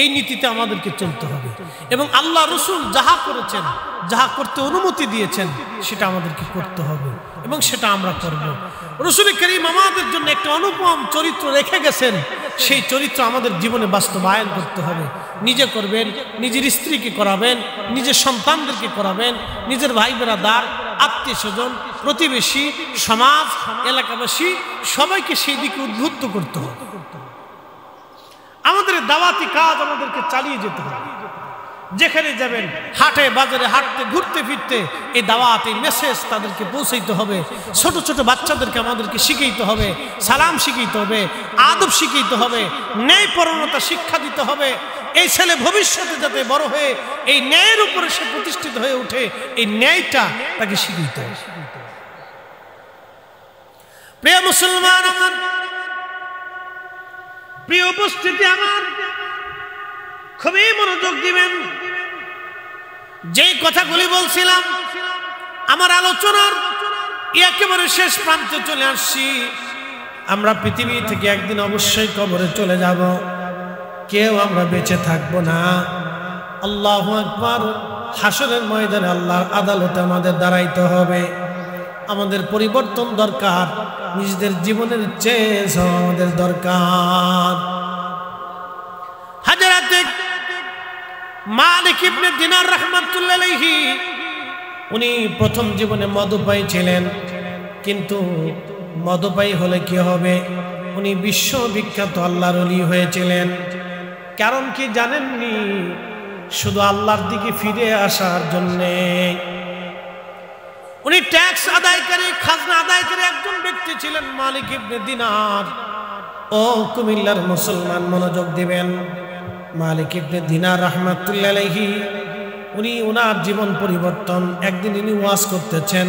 এই নীতিতে আমাদেরকে চলতে হবে। এবং আল্লাহ রাসূল যাহা করেছেন, যাহা করতে অনুমতি দিয়েছেন সেটা আমাদেরকে করতে হবে এবং সেটা আমরা করব। রাসূল করিম আমাদের জন্য একটা অনুপম চরিত্র রেখে গেছেন, সেই চরিত্র আমাদের জীবনে বাস্তবায়ন করতে হবে। নিজে করবেন, নিজের স্ত্রীকে করাবেন, নিজের সন্তানদেরকে করাবেন, নিজের ভাই বেরাদার, আত্মীয় স্বজন, প্রতিবেশী, সমাজ, এলাকাবাসী সবাইকে সেই দিকে উদ্বুদ্ধ করতে হবে। আমাদের দাওয়াতি কাজ আমাদেরকে চালিয়ে যেতে হবে। যেখানে যাবেন, হাটে বাজারে হাঁটতে ঘুরতে ফিরতে এই দাওয়াত, এই মেসেজ তাদেরকে পৌঁছাইতে হবে। ছোট ছোট বাচ্চাদেরকে আমাদেরকে শিখাইতে হবে, সালাম শিখাইতে হবে, আদব শিখাইতে হবে, ন্যায়পরায়ণতা শিক্ষা দিতে হবে। এই ছেলে ভবিষ্যতে যাতে বড় হয়ে এই ন্যায়ের উপরে সে প্রতিষ্ঠিত হয়ে ওঠে, এই ন্যায়টা তাকে শিখাইতে হবে। প্রিয় মুসলমান, আমার প্রিয় উপস্থিতি আমার, খুবই মনোযোগ দিবেন। যেই কথাগুলি বলছিলাম আমার আলোচনার একেবারে শেষ প্রান্তে চলে আসছি। আমরা পৃথিবী থেকে একদিন অবশ্যই কবরে চলে যাব, কেউ আমরা বেঁচে থাকবো না। আল্লাহু আকবার। হাসরের ময়দানে আল্লাহর আদালতে আমাদের দাঁড়াইতে হবে। আমাদের পরিবর্তন দরকার, নিজেদের জীবনের চেঞ্জ আমাদের দরকার। হযরত মালিক ইবনে দিনার রাহমাতুল্লাহ আলাইহি উনি প্রথম জীবনে মদপায়ী ছিলেন, কিন্তু মদপায়ী হলে কি হবে, উনি বিশ্ববিখ্যাত আল্লাহর ওলি হয়েছিলেন। কারণ কি জানেননি? শুধু আল্লাহর দিকে ফিরে আসার জন্যে। উনি ট্যাক্স আদায়কারী, খাজনা আদায়কারী একজন ব্যক্তি ছিলেন মালিক ইবনে দিনার। ও কুমিল্লার মুসলমান মনোযোগ দিবেন। মালিক ইবনে দিনার রাহমাতুল্লাহ আলাইহি উনি ওনার জীবন পরিবর্তন। একদিন উনি ওয়াজ করতেছেন,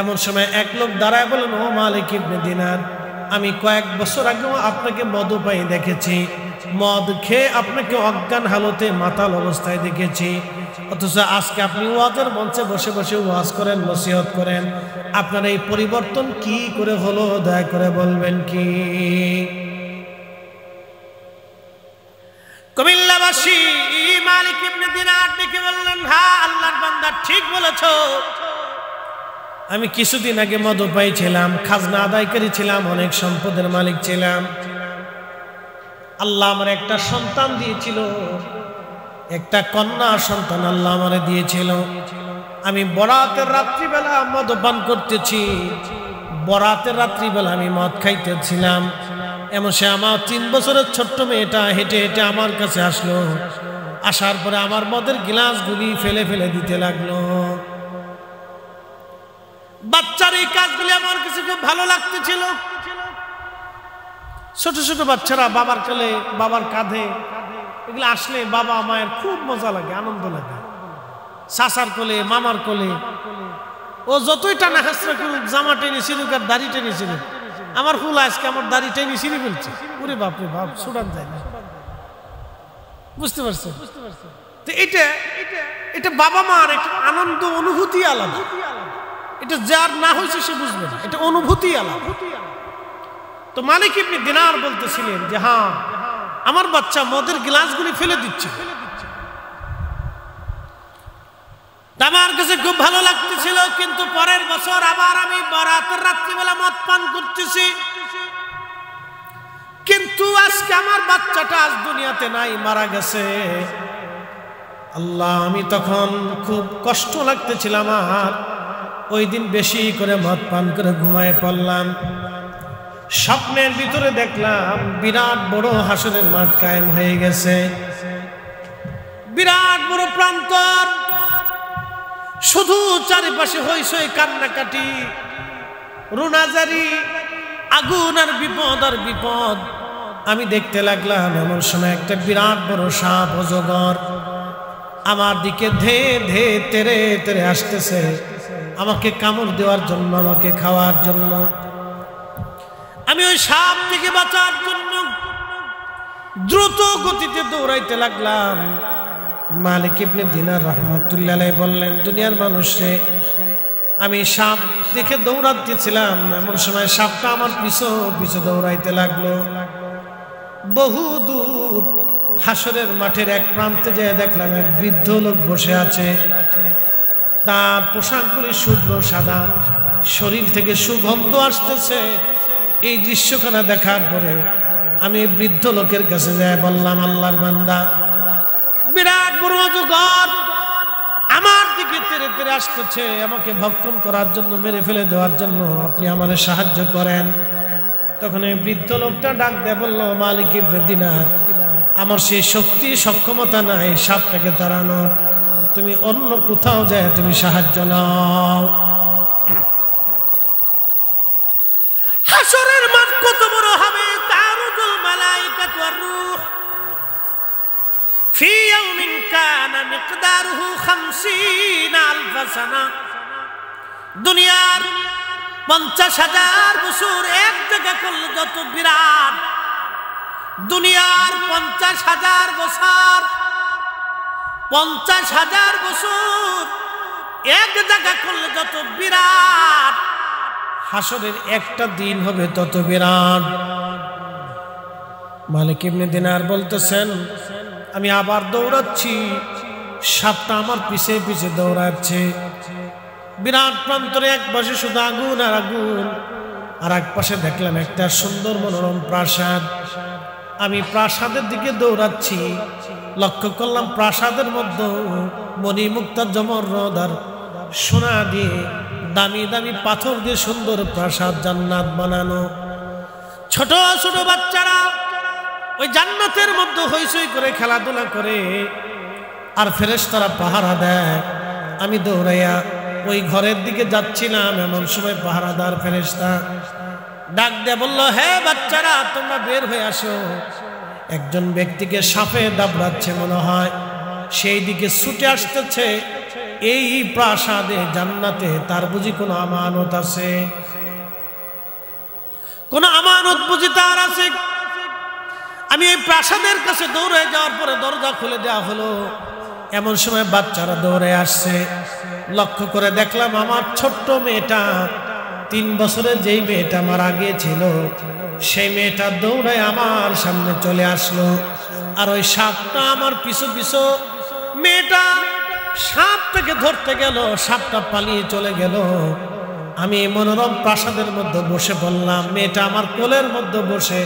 এমন সময় এক লোক দাঁড়ায় বলেন, ও মালিক ইবনে দিনার, আমি কয়েক বছর আগেও আপনাকে মদপায়ী দেখেছি, মদ খেয়ে আপনাকে অজ্ঞান হালতে মাতাল অবস্থায় দেখেছি, অথচ আজকে আপনি ওয়াজের মঞ্চে বসে বসে ওয়াজ করেন, নসিহত করেন। আপনার এই পরিবর্তন কি করে হলো দয়া করে বলবেন কি? কুমিল্লাবাসী মালিক ইবনে দিনার ডেকে বললেন, হ্যাঁ আল্লাহর বান্দা ঠিক বলেছ, আমি কিছুদিন আগে মদপায়ী ছিলাম, খাজনা আদায়কারী ছিলাম, অনেক সম্পদের মালিক ছিলাম। আল্লাহ আমার একটা সন্তান দিয়েছিল, একটা কন্যা সন্তান আল্লাহ আমারে দিয়েছিল। আমি বরাতের রাত্রিবেলা মদপান করতেছি, বরাতের রাত্রিবেলা আমি মদ খাইতেছিলাম। এমন সে আমার 3 বছরের ছোট্ট মেয়েটা হেঁটে হেঁটে আমার কাছে আসলো। আসার পরে আমার মদের গ্লাসগুলি ফেলে ফেলে দিতে লাগলো। বাচ্চার এই কাজগুলি আমার কাছে খুব ভালো লাগতেছিল। ছোট ছোট বাচ্চারা বাবার কোলে, বাবার কাঁধে, এগুলো আসলে বাবা মায়ের খুব মজা লাগে, আনন্দ লাগে। চাচার কোলে, মামার কোলে, ও যতই টানা হাসরা করুক, জামা টেনে ছিলুক আর দাড়ি টেনে ছিলুক, আমার ফুল আজকে আমার দাড়ি টেনে ছিঁড়ে ফেলছে। ওরে বাপরে বাপ, ছুটান যায় না। বুঝতে পারছেন? তো এটা বাবা মার একটা আনন্দ অনুভূতি আলাদা। এটা যার না হয়েছে সে বুঝবে না, এটা অনুভূতি আলাদা। তো মালিক ইবনে দিনার বলতেছিলেন যে হ্যাঁ, আমার বাচ্চা মদের গ্লাসগুলি ফেলে দিচ্ছে, আমার কাছে খুব ভালো লাগতেছিল। কিন্তু পরের বছর আবার আমি বরাতের রাত্রিবেলা মদ পান করতেছি, কিন্তু আজকে আমার বাচ্চাটা আজ দুনিয়াতে নাই, মারা গেছে। আল্লাহ, আমি তখন খুব কষ্ট লাগতেছিল আমার। ওই দিন বেশি করে মদ পান করে ঘুমায় পড়লাম। স্বপ্নের ভিতরে দেখলাম বিরাট বড় হাসরের মাঠ কায়েম হয়ে গেছে, বিরাট বড় প্রান্তর, শুধু চারিপাশে হইচই, কান্নাকাটি, রুনাজারি, আগুন আর বিপদ আর বিপদ। আমি দেখতে লাগলাম এমন সময় একটা বিরাট বড় সাপ অজগর আমার দিকে ধে ধে তেরে তেরে আসতেছে, আমাকে কামড় দেওয়ার জন্য, আমাকে খাওয়ার জন্য। আমি ওই সাপ থেকে বাঁচার জন্য দ্রুত গতিতে দৌড়াইতে লাগলাম। মালিক ইবনে দিনার রাহমাতুল্লাহ আলাইহি বললেন, দুনিয়ার মানুষে, আমি সাপ দেখে দৌড়াতেছিলাম, এমন সময় সাপটা আমার পিছু পিছু দৌড়াইতে লাগলো। বহু দূর হাসরের মাঠের এক প্রান্তে যেয়ে দেখলাম এক বৃদ্ধ লোক বসে আছে। তার পোশাকগুলি শুভ্র সাদা, শরীর থেকে সুগন্ধ আসতেছে। এই দৃশ্যখানা দেখার পরে আমি বৃদ্ধ লোকের কাছে যাই বললাম, আল্লাহর বান্দা, বিরাট বড় অজগর আমার দিকে তেরে তেরে আসতেছে, আমাকে ভক্ষণ করার জন্য, মেরে ফেলে দেওয়ার জন্য আপনি আমাকে সাহায্য করেন। তখন এই বৃদ্ধ লোকটা ডাক দেয়, বলল, মালিক ইবনে দিনার, আমার সেই শক্তি সক্ষমতা নাই সাপটাকে তাড়ানোর, তুমি অন্য কোথাও যায় তুমি সাহায্য নাও। হাসরের মাঠ কত বড় হবে! তারুজুল মালাইকাতু ওয়ার রূহ ফি ইয়াউমিন কানা মিকদারুহু 50,000 সানা। দুনিয়ার 50,000 বছর এক জায়গা করলে যত বিরাট, দুনিয়ার 50,000 বছর, 50,000 বছর এক জায়গা করলে যত বিরাট, হাসরের একটা দিন হবে তত বিরাট। মালিক ইবনে দিনার বলতেছেন, আমি আবার দৌড়াচ্ছি, সাপটা আমার পিছে পিছে দৌড়াচ্ছে। বিরাট প্রান্তরে এক পাশে শুধু আগুন আর আগুন, আর এক পাশে দেখলাম একটা সুন্দর মনোরম প্রাসাদ। আমি প্রাসাদের দিকে দৌড়াচ্ছি, লক্ষ্য করলাম প্রাসাদের মধ্যে মণিমুক্তা জমরদ আর সোনা দিয়ে দামি দামি পাথর দিয়ে সুন্দর প্রাসাদ জান্নাত বানানো। ছোট ছোট বাচ্চারা ওই জান্নাতের মধ্যে হইচই করে খেলাধুলা করে, আর ফেরেশতারা পাহারা দেয়। আমি দৌড়াইয়া ওই ঘরের দিকে যাচ্ছিলাম, এমন সময় পাহারাদার ফেরেশতা ডাক দিয়ে বলল, হে বাচ্চারা, তোমরা বের হয়ে আসো। একজন ব্যক্তিকে সাপে দাবড়াচ্ছে মনে হয়, সেই দিকে ছুটে আসতেছে। এই প্রাসাদে জান্নাতে তার বুঝি কোনো আমানত আছে? কোন আমানত বুঝি তার আছে? আমি এই প্রাসাদের কাছে দৌড়ে যাওয়ার পরে দরজা খুলে দেওয়া হলো। এমন সময় বাচ্চারা দৌড়ে আসছে। লক্ষ্য করে দেখলাম আমার ছোট্ট মেয়েটা, 3 বছরের যেই মেয়েটা মারা গিয়েছিল, সেই মেয়েটা দৌড়ায় আমার সামনে চলে আসলো। আর ওই সাপটা আমার পিছু পিছু, মেয়েটা সাপটাকে ধরতে গেল, সাপটা পালিয়ে চলে গেল। আমি মনোরম প্রাসাদের মধ্যে বসে পড়লাম। মেয়েটা আমার কোলের মধ্যে বসে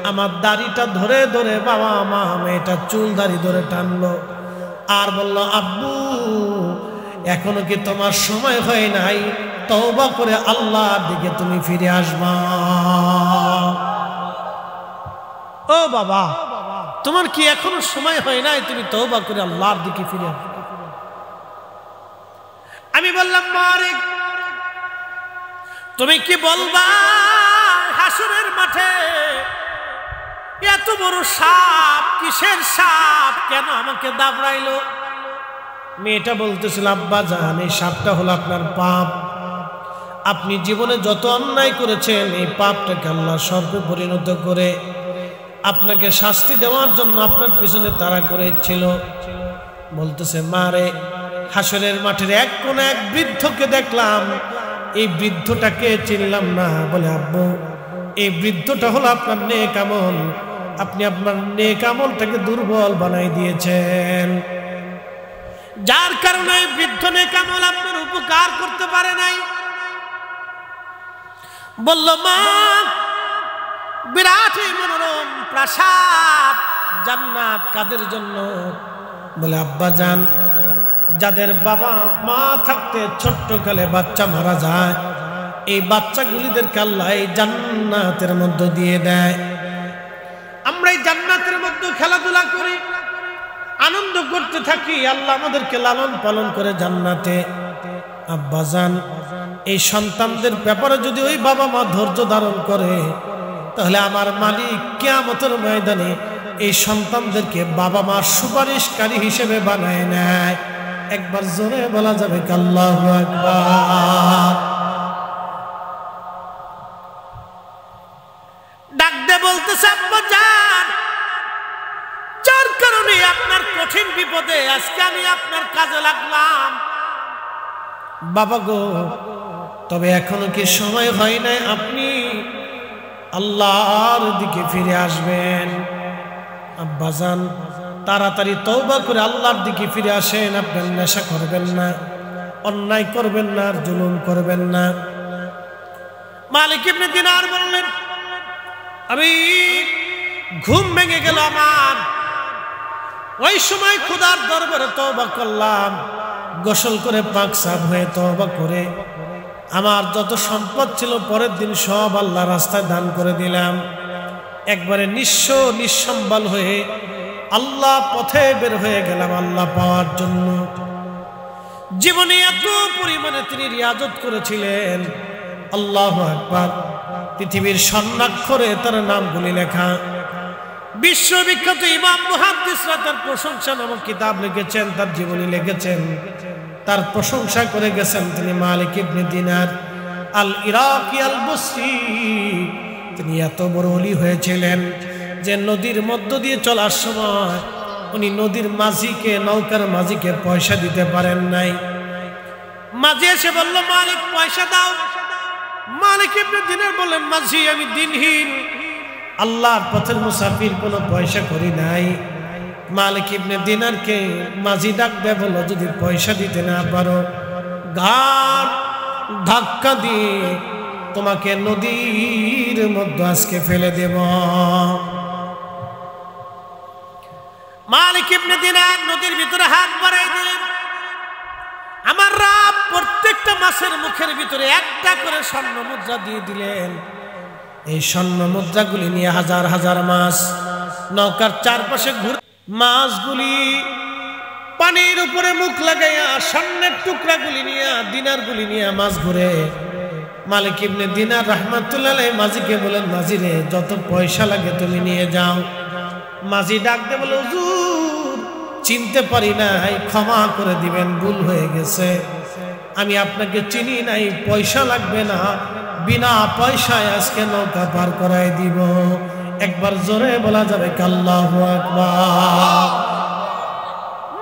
আমার দাড়িটা ধরে ধরে, বাবা মা, মেয়েটা চুল দাড়ি ধরে টানলো আর বলল, আব্বু, এখনো কি তোমার সময় হয় নাই? তওবা করে আল্লাহর দিকে তুমি ফিরে আসবা। ও বাবা, তোমার কি এখনো সময় হয় নাই? তুমি তওবা করে আল্লাহর দিকে ফিরে আসবে। আমি বললাম, মারে, তুমি কি বলবা? হাসরের মাঠে এত বড় সাপ, কিসের সাপ? কেন আমাকে দাবড়াইলো? মেয়েটা বলতেছিল, আব্বা জান, এই সাপটা হলো আপনার পাপ। আপনি জীবনে যত অন্যায় করেছেন, এই পাপটাকে আল্লাহ সর্পে পরিণত করে আপনাকে শাস্তি দেওয়ার জন্য আপনার পিছনে তাড়া করেছিল। বলতেছে, মারে, হাসরের মাঠের এক কোণে এক বৃদ্ধকে দেখলাম, এই বৃদ্ধটাকে চিনলাম না। বলে, আব্বু, এই বৃদ্ধটা হলো আপনার নেক আমল। আপনি আপনার নেক আমলটাকে দুর্বল বানাই দিয়েছেন, যার কারণে বৃদ্ধ নেক আমল আপনার উপকার করতে পারে নাই। বলল, মা, বিরাট মনোরম প্রাসাদ জান্নাত কাদের জন্য? বলে, আব্বা জান, যাদের বাবা মা থাকতে ছোট্টকালে বাচ্চা মারা যায়, এই বাচ্চাগুলিদেরকে আল্লাহ এই জান্নাতের মধ্যে দিয়ে দেয়। আমরা এই জান্নাতের মধ্যে খেলাধুলা করি, আনন্দ করতে থাকি, আল্লাহ আমাদেরকে লালন পালন করে জান্নাতে। আব্বা জান, এই সন্তানদের ব্যাপারে যদি ওই বাবা মা ধৈর্য ধারণ করে, তাহলে আমার মালিক কিয়ামতের ময়দানে এই সন্তানদেরকে বাবা মার সুপারিশকারী হিসেবে বানায় নেয়। একবার জোরে বলা যাবে আল্লাহু আকবার। ডাক দে বলতেছে, আব্বা জান, যার কারণে আপনার কঠিন বিপদে আজকে আমি আপনার কাজে লাগলাম। বাবা গো, তবে এখনো কি সময় হয় নাই? আপনি আল্লাহর দিকে ফিরে আসবেন। আব্বা জান, তাড়াতাড়ি তওবা করে আল্লাহর দিকে ফিরে আসেন। আপনি নেশা করবেন না, অন্যায় করবেন না, আর জুলুম করবেন না। মালিক ইবনে দিনার বললেন, আমি ঘুম ভেঙে গেল আমার। ওই সময় খোদার দরবারে তওবা করলাম, গোসল করে পাক সাফ হয়ে তওবা করে আমার যত সম্পদ ছিল পরের দিন সব আল্লাহ রাস্তায় দান করে দিলাম। একবারে নিঃস্ব নিঃসম্বল হয়ে আল্লাহ পথে বের হয়ে গেলাম আল্লাহ পাওয়ার জন্য। জীবনে এত পরিমাণে তিনি রিয়াজত করেছিলেন, আল্লাহু আকবার। পৃথিবীর স্বর্ণাক্ষরে তার নামগুলি লেখা। বিশ্ববিখ্যাত ইমাম মুহাদ্দিসরা তার প্রশংসা নামক কিতাব লিখেছেন, তার জীবনী লিখেছেন, তার প্রশংসা করে গেছেন। তিনি মালিক ইবনে দিনার আল ইরাকি আল বসরি, তিনি এত বড় ওলি হয়েছিলেন। যে নদীর মধ্য দিয়ে চলার সময় উনি নদীর মাঝিকে, নৌকার মাঝিকে পয়সা দিতে পারেন নাই। মাঝি এসে বলল, মালিক পয়সা দাও। মালিক ইবনে দিনার বললেন, মাঝি আমি দিনহীন, আল্লাহর পথের মুসাফির, কোনো পয়সা করি নাই। মালিক ইবনে দিনারকে মাঝি ডাক দেয়, বলল যদি পয়সা দিতে না পারো ঘাট ধাক্কা দিয়ে তোমাকে নদীর মধ্যে আজকে ফেলে দেব। মালিক ইবনে দিনার নদীর ভিতরে হাত বাড়াই দিলেন। আমার রাব প্রত্যেকটা মাছের মুখের ভিতরে একটা করে স্বর্ণ মুদ্রা দিয়ে দিলেন। এই স্বর্ণ মুদ্রাগুলি নিয়ে হাজার হাজার মাছ নৌকার চারপাশে ঘুরে, মাছগুলি পানির উপরে মুখ লাগাইয়া স্বর্ণের টুকরাগুলি নিয়ে, দিনারগুলি নিয়ে মাছ ঘুরে। মালিক ইবনে দিনার রাহমাতুল্লাহ আলাইহি মাঝিকে বলেন, মাঝি রে যত পয়সা লাগে তুমি নিয়ে যাও। মাঝি ডাক দিয়ে বলে, হুজুর চিনতে পারি নাই, ক্ষমা করে দিবেন, ভুল হয়ে গেছে, আমি আপনাকে চিনি নাই, পয়সা লাগবে না, বিনা পয়সায় আজকে নৌকা পার করাই দিব। একবার জোরে বলা যাবে আল্লাহু আকবার।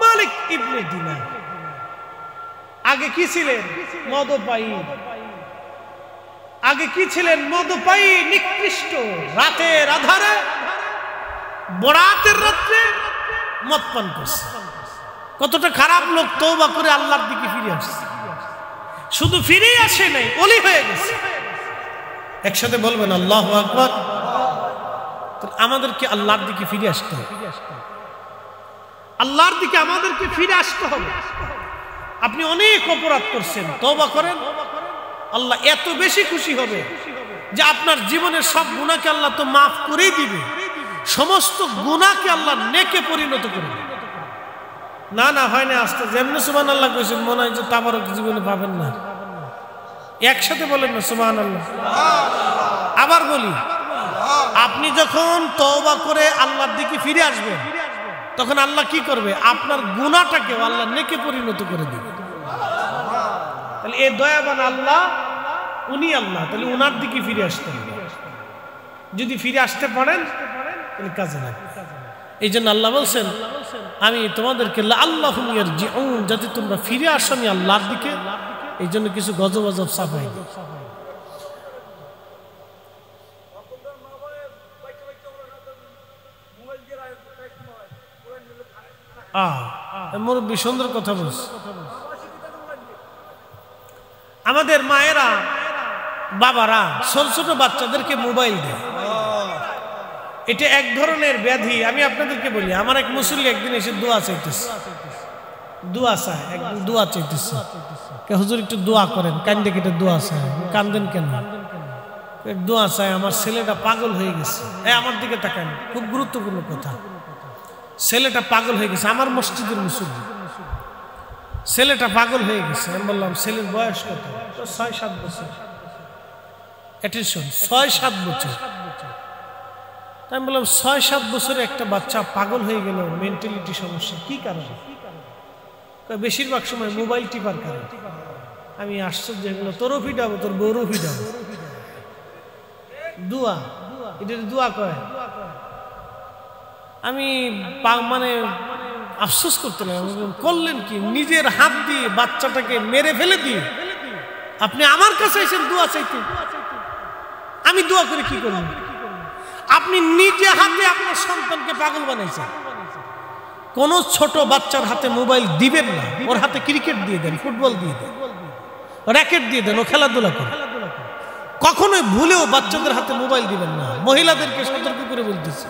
মালিক ইবনে দিনার আগে কি ছিলেন? মদপায়ী। আগে কি ছিলেন? মদপায়ী, নিকৃষ্ট। রাতের আধারে, বরাতের রাত্রে মদ পান করছে। কতটা খারাপ লোক, তওবা করে আল্লাহর দিকে ফিরে আসছে। শুধু ফিরে আসে নাই, ওলি হয়ে গেছে। একসাথে বলবেন আল্লাহু আকবার। আমাদেরকে আল্লাহর দিকে ফিরে আসতে হবে, আল্লাহর দিকে আমাদেরকে ফিরে আসতে হবে। আপনি অনেক অপরাধ করছেন, তওবা করেন, আল্লাহ এত বেশি খুশি হবে যে আপনার জীবনের সব গুনাহকে আল্লাহ তো মাফ করেই দিবে, সমস্ত গুনাহকে আল্লাহ নেকে পরিণত করবে। না না হয় না, আস্তে যেমন সুবহানাল্লাহ কইছেন মনে হয় যে তাবারক জীবনে পাবেন না। একসাথে বলেন না সুবহানাল্লাহ। আবার বলি, আপনি যখন তওবা করে আল্লাহর দিকে ফিরে আসবেন, তখন আল্লাহ কি করবে? আপনার গুনাহটাকে আল্লাহ নেকে পরিণত করে দিবে। তাহলে এই দয়াবান আল্লাহ, উনি আল্লাহ, তাহলে উনার দিকে ফিরে আসতে হবে। যদি ফিরে আসতে পারেন তাহলে কাজে লাগে। এই জন্য আল্লাহ বলছেন, আমি তোমাদেরকে লাআল্লাহুম ইয়ারজিউন, যাতে তোমরা ফিরে আসো আমি আল্লাহর দিকে। এই জন্য কিছু গজব গজব ছাপাই দিই। মুরব্বী সুন্দর কথা বলছে। আমাদের মায়েরা, বাবারা ছোট ছোট বাচ্চাদেরকে মোবাইল দেয়। এটা এক ধরনের ব্যাধি। আমি আপনাদেরকে বলি, আমার এক মুসল্লি একদিন এসে দোয়া চাইতেছে, দোয়া চায়, একদিন দোয়া চাইতেছে, হুজুর একটু দোয়া করেন। কান্দে কেটে দোয়া চায়। কান্দেন কেন? দোয়া চায়, আমার ছেলেটা পাগল হয়ে গেছে। আমার দিকে তাকান, খুব গুরুত্বপূর্ণ কথা। ছেলেটা পাগল হয়ে গেছে, আমার মসজিদের মুসল্লি, ছেলেটা পাগল হয়ে গেছে। আমি বললাম, ছেলের বয়স কত? 6-7 বছর। অ্যাটেনশন, 6-7 বছর। আমি বললাম, 6-7 বছরে একটা বাচ্চা পাগল হয়ে গেল, মেন্টালিটি সমস্যা, কি কারণে? বেশিরভাগ সময় মোবাইল টিপার কারণে। আমি আশ্চর্য হলো, তোরও ফিডাবো, তোর বউরও ফিডাবো। দোয়া, এটা দোয়া করে। আমি মানে আফসোস করতে লাগলাম, করলেন কি? নিজের হাত দিয়ে বাচ্চাটাকে মেরে ফেলে দিয়ে আপনি আমার কাছে এসেছেন দোয়া চাইতে। আমি দোয়া করে কি করব? আপনি নিজে হাতে আপনার সন্তানকে পাগল বানাইছেন। কোন ছোট বাচ্চার হাতে মোবাইল দিবেন না, ওর হাতে ক্রিকেট দিয়ে দেন, ফুটবল দিয়ে দেন, র্যাকেট দিয়ে দেন, ও খেলাধুলা করে। কখনোই ভুলেও বাচ্চাদের হাতে মোবাইল দিবেন না। মহিলাদেরকে সতর্ক করে বলতেছি,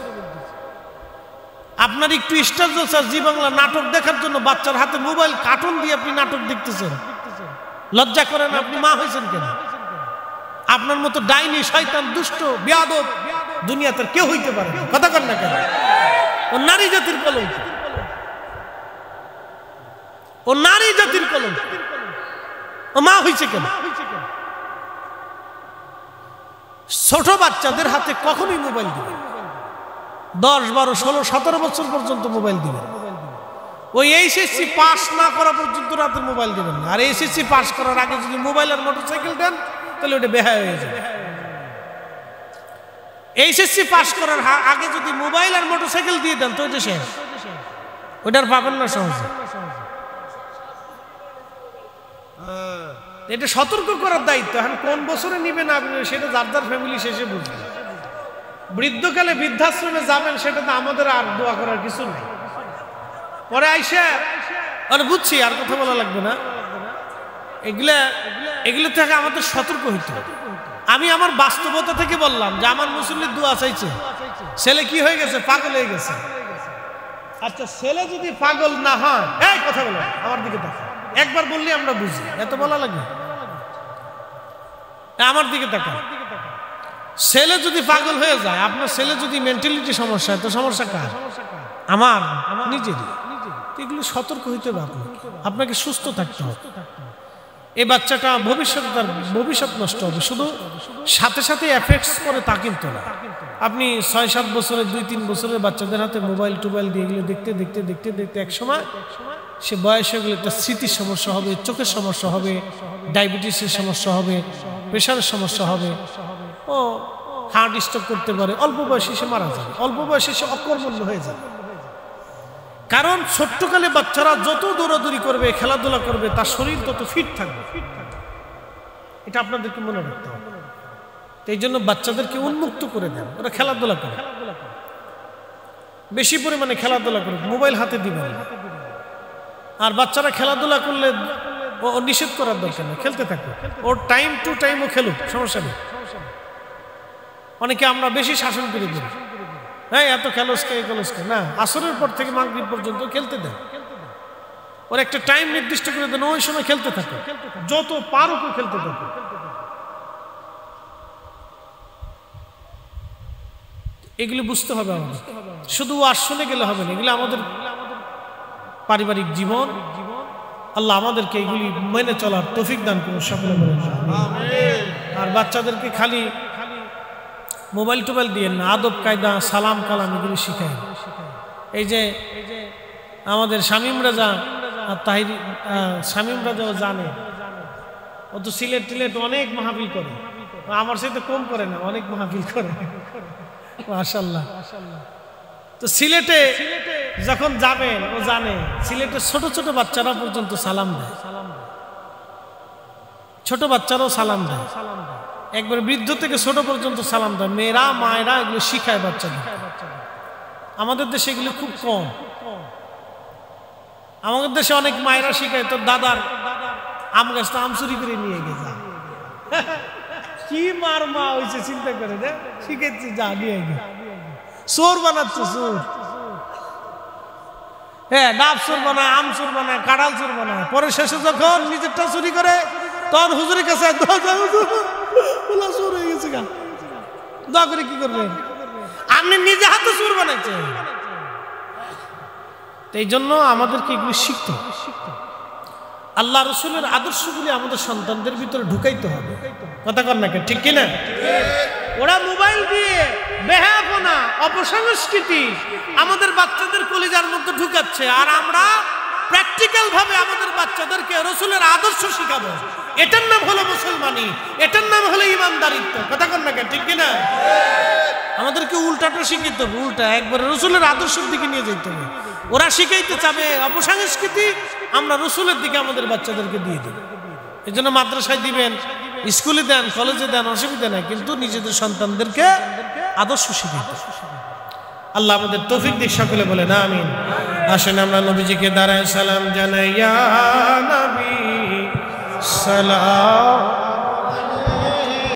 আপনার একটু স্টার জলসা জি বাংলা নাটক দেখার জন্য বাচ্চার হাতে মোবাইল, কার্টুন দিয়ে আপনি নাটক দেখতেছেন। লজ্জা করেন? আপনি মা হয়েছেন কেন? আপনার মতো ডাইনি, শয়তান, দুষ্ট, বেয়াদব দুনিয়াতে কেউ হইতে পারে না। কথা কর না কেন? ও নারী জাতির কলঙ্ক, ও নারী জাতির কলঙ্ক। ও মা হয়েছে কেন? ছোট বাচ্চাদের হাতে কখনোই মোবাইল দিবেন। 10, 12, 16, 17 বছর পর্যন্ত মোবাইল দিবেন। ওই এইচএসসি পাস না করা পর্যন্ত রাতে মোবাইল দিবেন না। আর এইচএসসি পাস করার আগে যদি মোবাইল আর মোটরসাইকেল দেন, তাহলে ওটা বেহায়া হয়ে যাবে। এইচএসসি পাস করার আগে যদি মোবাইল আর মোটরসাইকেল দিয়ে দেন তো ওইটা শেষ, ওইটার পাবেন না সহজে। এটা সতর্ক করার দায়িত্ব। এখন কোন বছরে নিবেন আপনি সেটা যার যার ফ্যামিলি শেষে বুঝবে। বৃদ্ধকালে বৃদ্ধাশ্রমে যাবেন সেটা তো আমাদের আর দোয়া করার কিছু নেই। পরে আইসা আর বুঝছি আর কথা বলা লাগবে না, এগুলো থেকে আমাদের সতর্ক হইতে হবে। আমি আমার বাস্তবতা থেকে বললাম যে আমার মুসল্লির দোয়া চাইছে, ছেলে কি হয়ে গেছে, পাগল হয়ে গেছে। আচ্ছা ছেলে যদি পাগল না হয়, এই কথা বলো আমার দিকে দেখো, একবার বললে আমরা বুঝি, এত বলা লাগবে। আমার দিকে তাকা, ছেলে যদি পাগল হয়ে যায়, আপনার ছেলে যদি মেন্টালিটি সমস্যা, তো সমস্যা কার? আমার নিজেরই। এগুলো সতর্ক হইতে হবে, আপনাকে সুস্থ থাকতে হবে। এই বাচ্চাটা ভবিষ্যৎ নষ্ট হবে, শুধু সাথে সাথে এফেক্টস করে তা কিন্তু না। আপনি 6-7 বছরের 2-3 বছরের বাচ্চাদের হাতে মোবাইল টোবাইল দিয়ে এগুলো দেখতে দেখতে দেখতে দেখতে এক সময় সে বয়সে গেলে একটা স্মৃতির সমস্যা হবে, চোখের সমস্যা হবে, ডায়াবেটিসের সমস্যা হবে, প্রেশারের সমস্যা হবে, ও হার্ট স্ট্রোক করতে পারে, অল্প বয়সে সে মারা যাবে, অল্প বয়সে সে অকর্মণ্য হয়ে যাবে। কারণ ছোট্টকালে বাচ্চারা যত দৌড়াদৌড়ি করবে, খেলাধুলা করবে, তার শরীর তত ফিট থাকবে। এটা আপনাদেরকে মনে রাখতে হবে। এই জন্য বাচ্চাদেরকে উন্মুক্ত করে দেন, ওরা খেলাধুলা করে, বেশি পরিমাণে খেলাধুলা করে, মোবাইল হাতে দিবেন। আর বাচ্চারা খেলাধুলা করলে ও নিষেধ করার দরকার নেই, খেলতে থাকবে, ওর টাইম টু টাইম ও খেলুক, সমস্যা নেই। অনেকে আমরা বেশি শাসন করে দিই, হ্যাঁ এত খেলোসকে না, আসরের পর থেকে মাগরিব পর্যন্ত খেলতে দেন, ওর একটা টাইম নির্দিষ্ট করে দেন, ওই সময় খেলতে থাকে, যত পারুক খেলতে থাকে। এগুলো বুঝতে হবে আমাদের, শুধু আসলে গেলে হবে না, এগুলো আমাদের পারিবারিক জীবন। আল্লাহ আমাদেরকে এগুলি মেনে চলার তৌফিক দান করুন সকলে বলেন আমিন। আর বাচ্চাদেরকে খালি মোবাইল টোবাইল দিয়ে না, আদব কায়দা, সালাম কালাম এগুলি শিখায়। এই যে আমাদের শামীম রাজা আর তাহির, শামীম রাজাও জানে, ও তো সিলেট টিলেট অনেক মাহফিল করে, আমার সাথে কম করে না, অনেক মাহফিল করে মাশাআল্লাহ। তো সিলেটে যখন যাবেন ও জানে সিলেটের ছোট ছোট বাচ্চারা পর্যন্ত সালাম দেয়, ছোট বাচ্চারাও সালাম দেয়, একবার বৃদ্ধ থেকে ছোট পর্যন্ত সালাম দেয়, মেয়েরা মায়েরা এগুলো শিখায় বাচ্চাদের। আমাদের দেশে এগুলো খুব কম, আমাদের দেশে অনেক মায়েরা শিখায়, তোর দাদার আম গাছটা আম চুরি করে নিয়ে গেছে, কি মার মা হয়েছে চিন্তা করে, শিখেছি যা নিয়ে গে, চোর বানাচ্ছে চোর, হ্যাঁ ডাব চোর বানায়, আম চোর বানায়, কাঁঠাল চোর বানায়, পরে শেষে যখন নিজেরটা চুরি করে তখন হুজুরের কাছে চোর হয়ে গেছে, দোয়া করে কি করবেন, আপনি নিজে হাতে চোর বানাইছেন। এই জন্য আমাদেরকে এগুলো শিখতে হবে, আল্লাহ রসুলের আদর্শগুলি আমাদের সন্তানদের ভিতরে ঢুকাইতে হবে, কথা কর না ঠিক কিনা? ওরা মোবাইল দিয়ে বেহায়াপনা, অপসংস্কৃতি আমাদের বাচ্চাদের কলিজার মধ্যে ঢুকাচ্ছে, আর আমরা প্র্যাকটিক্যাল ভাবে আমাদের বাচ্চাদেরকে রসুলের আদর্শ শিখাবো। এটার নাম হলো মুসলমানি, এটার নাম হলো ইমানদারিত্ব, কথা কর না ঠিক কিনা? আমাদেরকে উল্টাটা শিখাইতে হবে, উল্টা একবারে রসুলের আদর্শের দিকে নিয়ে যেতে হবে। ওরা শিখাইতে চাবে অপসংস্কৃতি, আমরা রসুলের দিকে আমাদের বাচ্চাদেরকে দিয়ে দেব। এই জন্য মাদ্রাসায় দিবেন, স্কুলে দেন, কলেজে দেন, অসুবিধা নাই, কিন্তু নিজেদের সন্তানদেরকে আদর্শ শিখাইতে। আল্লাহ আমাদের তৌফিক দিক, সকলে বলেন আমিন। আসেন আমরা নবীজিকে দাঁড়ায় সালাম জানাই, ইয়া নবী সালাম